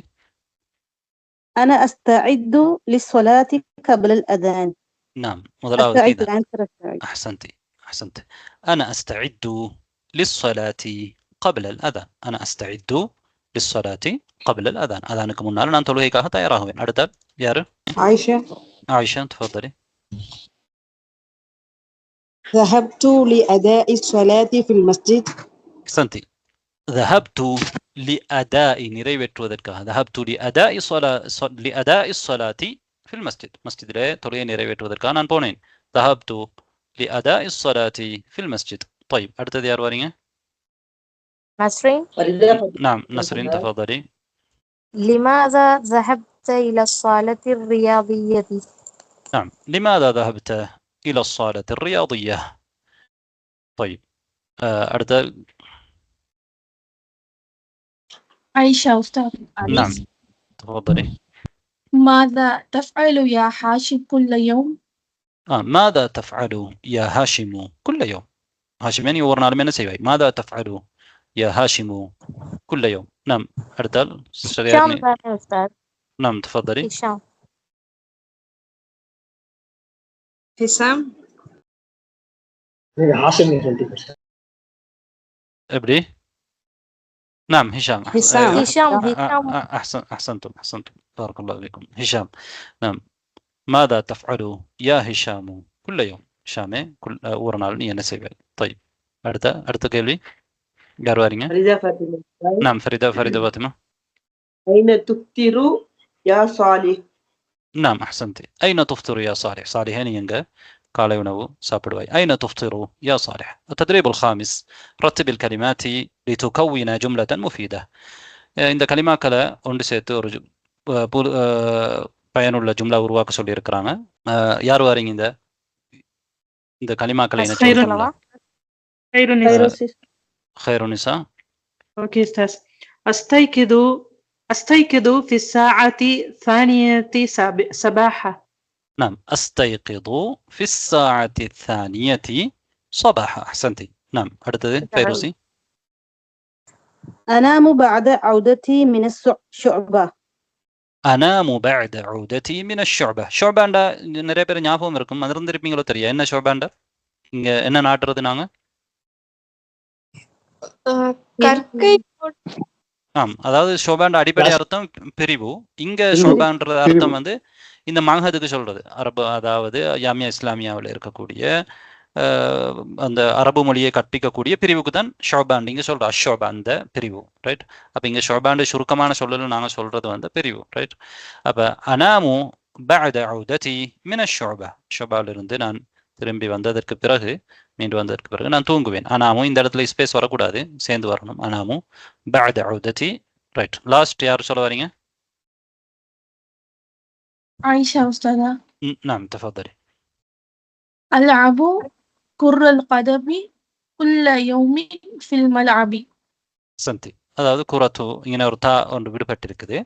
أنا أستعد للصلاة قبل الأذان. نعم، முதலாவது أستعد كده. أنت أستعد. أحسنت. أنا أستعد للصلاة قبل الأذان. أنا أستعد للصلاة قبل الأذان. أذانك முன்னால் நான் தொழுகைக்காக தயாராகுவேன். அடுத்த யாரு? عائشة عائشة تفضلي. ذهبت لأداء الصلاة في المسجد. أحسنتي. ذهبت لأداء நிறைவேற்றுவதற்காக. ذهبت لأداء الصلاة في المسجد. مسجدிலே தொழுகை நிறைவேற்றுவதற்காக நான் போனேன். ذهبت لأداء الصلاة في المسجد. طيب அடுத்தது யார் வரீங்க? نسرين. نعم نسرين تفضلي. لماذا ذهبت إلى الصالة الرياضية؟ نعم، لماذا ذهبت إلى الصالة الرياضية؟ طيب அடுத்த عائشة أستاذ. نعم تفضلي. ماذا تفعل يا حاشم كل يوم؟ ماذا تفعل يا هاشم كل يوم؟ هاشمين يورنا لمن سيوي. ماذا تفعل يا هاشم كل يوم؟ نعم أرتل. هشام أستاذ. نعم تفضلي. هشام. حسام هاشم يا فندم. ابدي. نعم هشام. هشام. أحسنتم بارك الله فيكم. هشام. نعم، ماذا تفعل يا هشام كل يوم؟ هشام كل ورنا لي نسيبي. طيب அடுத்த கேள்வி யார் வாரீங்க? فريدة فاطمة. نعم فريدة فاطمة. أين تفطر يا صالح؟ نعم أحسنتي. أين تفطر يا صالح؟ صالحين எங்க காலை உணவு சாப்பிடுவாய். أين تفطر يا صالح؟ التدريب الخامس، رتب الكلمات لتكون جملة مفيدة. இந்த கலிமாக்களை ஒன்று சேர்த்து ஒரு பயனுள்ள ஜும்லா உருவாக்க சொல்லி இருக்கிறாங்க. யார் வாரீங்க இந்த கலிமாக்களை இணைச்சு? خير النساء. اوكي استاذ. استيقظ في الساعة 2 صباحا. نعم، أستيقظ في الساعة 2 صباحا. أحسنتي. نعم அடுத்தது فيروسي. أنام بعد عودتي من الشعبة. أنام بعد عودتي من الشعبة. ஷுஅபாண்டா நிறைய பேர் ஞாபகம் இருக்கும், மறந்திருப்பீங்களோ தெரியும். என்ன ஷுஅபாண்டா? இங்க என்ன நாட்டுறது நாங்க? ஆம், அதாவது ஷுஅபாண்டா அடிப்படை அர்த்தம் பிரிவு. இங்க ஷுஅபான்ற அர்த்தம் இந்த மஹதுக்கு சொல்றது. அரபு, அதாவது ஜாமியா இஸ்லாமியாவில் இருக்கக்கூடிய அந்த அரபு மொழியை கற்பிக்கக்கூடிய பிரிவுக்கு தான் ஷுஅபான் இங்க சொல்ற. அஷ்ஷுஅபா அந்த பிரிவு. ரைட், அப்ப இங்க ஷுஅபான் சுருக்கமான சொல்லல நாங்க சொல்றது பிரிவு. ரைட், அப்ப அனாமு பஅத ஔததி மின ஷுஅபா. ஷுஅபால இருந்து நான் திரும்பி வந்ததற்கு பிறகு, மீண்டு வந்ததற்கு பிறகு நான் தூங்குவேன். அனாமு இந்த இடத்துல ஸ்பேஸ் வரக்கூடாது, சேர்ந்து வரணும். அனாமு பஅத ஔததி. ரைட், லாஸ்ட் யார் சொல்ல வரீங்க? عائشة أستاذة. نعم تفضلي. ألعب كرة القدم كل يوم في الملعب. சந்தி, அதாவது குரத்து இங்கே ஒரு தா ஒன்று விடுபட்டிருக்குது.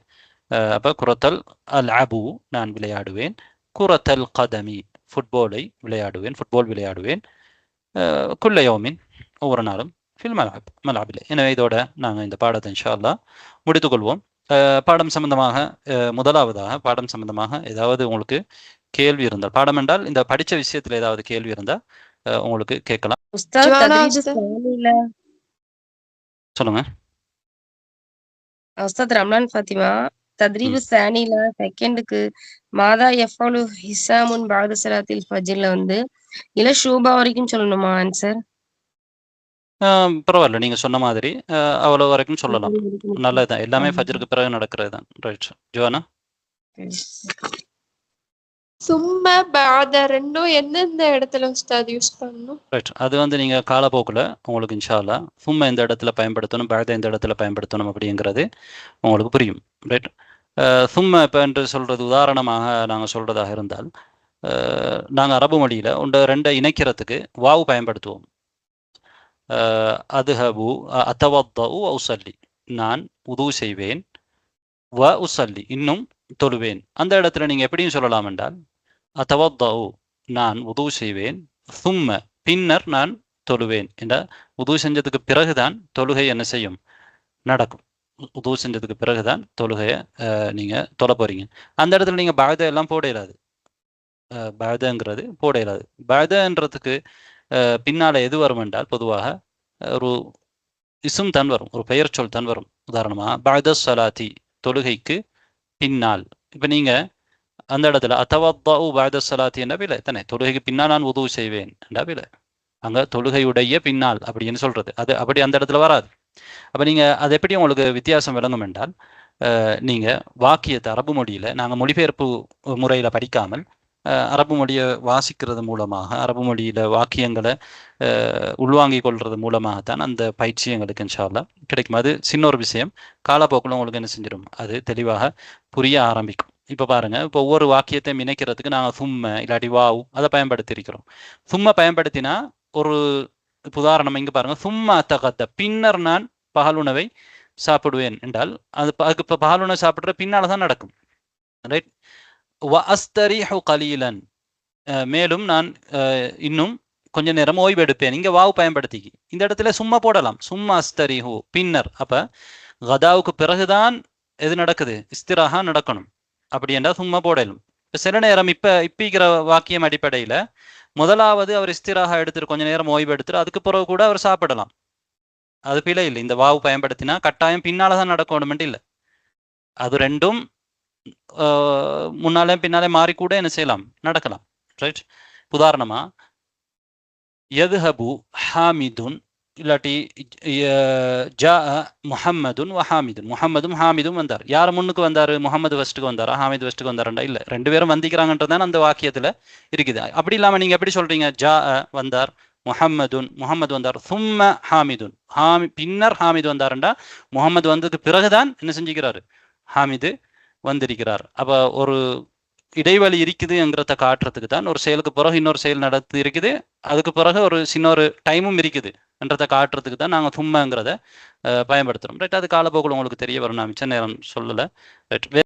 அப்போ குரத்தல் அல் அபு நான் விளையாடுவேன், குரத்தல் கதமி ஃபுட்பாலை விளையாடுவேன், ஃபுட்பால் விளையாடுவேன், குல்ல யௌமின் ஒவ்வொரு நாளும் ஃபில் மலாபில். எனவே இதோட நாங்கள் இந்த பாடத்தை இன்ஷா அல்லாஹ் முடித்துக்கொள்வோம். பாடம் சம்பந்தமாக முதலாவதாக பாடம் சம்பந்தமாக ஏதாவது உங்களுக்கு கேள்வி இருந்தால், பாடம் என்றால் இந்த படித்த விஷயத்தில் ஏதாவது கேள்வி இருந்தால் உங்களுக்கு கேட்கலாம். சொல்லுங்க. உஸ்தாத் ரம்லான் ஃபாத்திமா, தத்ரீபு சானில செகண்டுக்கு மாதா எஃபலு ஹிசாமுன் பாது ஸலாத்தில் ஃபஜ்ர்ல வந்து இல்ல ஷூபா வரைக்கும் சொல்லணுமா ஆன்சர்? பரவாயில்ல, நீங்க சொன்ன மாதிரி அவ்வளவு வரைக்கும் சொல்லலாம். நல்லதுதான், எல்லாமே ஃபஜ்ருக்கு பிறகு நடக்கிறது தான். ரைட் ஜோனா. சும்மா பாத ரெண்டும் எந்தெந்த இடத்துல உஸ்தாத் யூஸ் பண்ணணும்? ரைட், அது வந்து நீங்க காலப்போக்கில் உங்களுக்கு இன்ஷா அல்லாஹ் சும்மா எந்த இடத்துல பயன்படுத்தணும், பாத எந்த இடத்துல பயன்படுத்தணும் அப்படிங்கிறது உங்களுக்கு புரியும். ரைட், சும்மா இப்போ என்று சொல்றது உதாரணமாக நாங்கள் சொல்றதாக இருந்தால், நாங்கள் அரபு மொழியில ஒன்று ரெண்டை இணைக்கிறதுக்கு வாவு பயன்படுத்துவோம். அதுஹபு அத்தவத்தஉ உசல்லி, நான் உது செய்வேன், வ உசல்லி இன்னும் தொழுவேன். அந்த இடத்துல நீங்க எப்படியும் சொல்லலாம் என்றால், அத்தவத்தஉ நான் உது செய்வேன், சும்ம பின்னர் நான் தொழுவேன் என்ற உது செஞ்சதுக்கு பிறகுதான் தொழுகை என்ன செய்யும், நடக்கும். உது செஞ்சதுக்கு பிறகுதான் தொழுகையை நீங்க தொலை போறீங்க. அந்த இடத்துல நீங்க பாத எல்லாம் போட இயலாது, பாதங்கிறது போட இயலாது. பாதன்றதுக்கு பின்னால எது வரும் என்றால் பொதுவாக ஒரு இசும் தான் வரும், ஒரு பெயர் சொல் தான் வரும். உதாரணமாக பாத ஸலாத்தி தொழுகைக்கு பின்னால். இப்போ நீங்க அந்த இடத்துல அத்தவத்தஉ பாத ஸலாத்தி என்ற பிள்ளை தானே, தொழுகைக்கு பின்னால் நான் உது செய்வேன் என்ற பிள்ளை. அங்க தொழுகையுடைய பின்னால் அப்படின்னு சொல்றது, அது அப்படி அந்த இடத்துல வராது. அப்ப நீங்க அது எப்படி உங்களுக்கு வித்தியாசம் விளங்கும் என்றால், நீங்க வாக்கியத்தை அரபு மொழியில நாங்கள் மொழிபெயர்ப்பு முறையில படிக்காமல் அரபு மொழியை வாசிக்கிறது மூலமாக, அரபு மொழியில வாக்கியங்களை உள்வாங்கிக் கொள்றது மூலமாகத்தான் அந்த பயிற்சி எங்களுக்கு இன்ஷா அல்லாஹ் கிடைக்கும். அது சின்ன ஒரு விஷயம், காலப்போக்கில் உங்களுக்கு என்ன செஞ்சிடும், அது தெளிவாக புரிய ஆரம்பிக்கும். இப்போ பாருங்க, இப்போ ஒவ்வொரு வாக்கியத்தையும் இணைக்கிறதுக்கு நாங்கள் சும்ம இல்லாட்டி வாவு அதை பயன்படுத்தி இருக்கிறோம். சும்மா பயன்படுத்தினா ஒரு உதாரணம் இங்க பாருங்க, சும்மா தகத்த பின்னர் நான் பகலுணவை சாப்பிடுவேன் என்றால் அதுக்கு இப்போ பகலுணவு சாப்பிட்ற பின்னால தான் நடக்கும். ரைட், வஅஸ்தரிஹு கலீலன் மேலும் நான் இன்னும் கொஞ்ச நேரம் ஓய்வு எடுப்பேன். இங்க வாவு பயன்படுத்தி இந்த இடத்துல சும்மா போடலாம், சும்மா அஸ்தரிஹு பின்னர். அப்ப கதாவுக்கு பிறகுதான் எது நடக்குது, இஸ்திராஹா நடக்கணும். அப்படி என்றால் சும்மா போடலும். சில நேரம் இப்ப வாக்கியம் அடிப்படையில முதலாவது அவர் இஸ்திராஹா எடுத்துட்டு கொஞ்ச நேரம் ஓய்வு எடுத்துட்டு அதுக்கு பிறகு கூட அவர் சாப்பிடலாம், அது பிழை இல்லை. இந்த வாவு பயன்படுத்தினா கட்டாயம் பின்னாலதான் நடக்கணும் இல்லை, அது ரெண்டும் முன்னாலே பின்னாலே மாறி கூட என்ன செய்யலாம், நடக்கலாம். ரைட், உதாரணமா யதுஹபு ஹாமிதுன் இல்லாட்டி ஜா முஹம்மதுன் வ ஹாமிதுன், முஹம்மதும் ஹாமிதும் வந்தார். யார் முன்னுக்கு வந்தாரு, முகமது ஃபர்ஸ்ட்டுக்கு வந்தாரா ஹாமிது ஃபர்ஸ்ட்டுக்கு வந்தாரா? இல்லை, ரெண்டு பேரும் வந்திக்கிறாங்கன்றதான் அந்த வாக்கியத்துல இருக்குது. அப்படி இல்லாம நீங்க எப்படி சொல்றீங்க, ஜா வந்தார் முஹம்மது வந்தார், சும்ம ஹாமிதுன் பின்னர் ஹாமிது வந்தாருண்டா முகமது வந்ததுக்கு பிறகுதான் என்ன செஞ்சுக்கிறாரு, ஹாமிது வந்திருக்கிறார். அப்ப ஒரு இடைவெளி இருக்குதுங்கிறத காட்டுறதுக்கு தான் ஒரு செயலுக்கு பிறகு இன்னொரு செயல் நடத்தி இருக்குது, அதுக்கு பிறகு ஒரு சின்ன ஒரு டைமும் இருக்குது என்றதை காட்டுறதுக்கு தான் நாங்கள் சும்மங்கிறத பயன்படுத்துறோம். ரைட், அது காலப்போக்கில் உங்களுக்கு தெரிய வரும், நான் மிச்ச நேரம் சொல்லலை. ரைட்.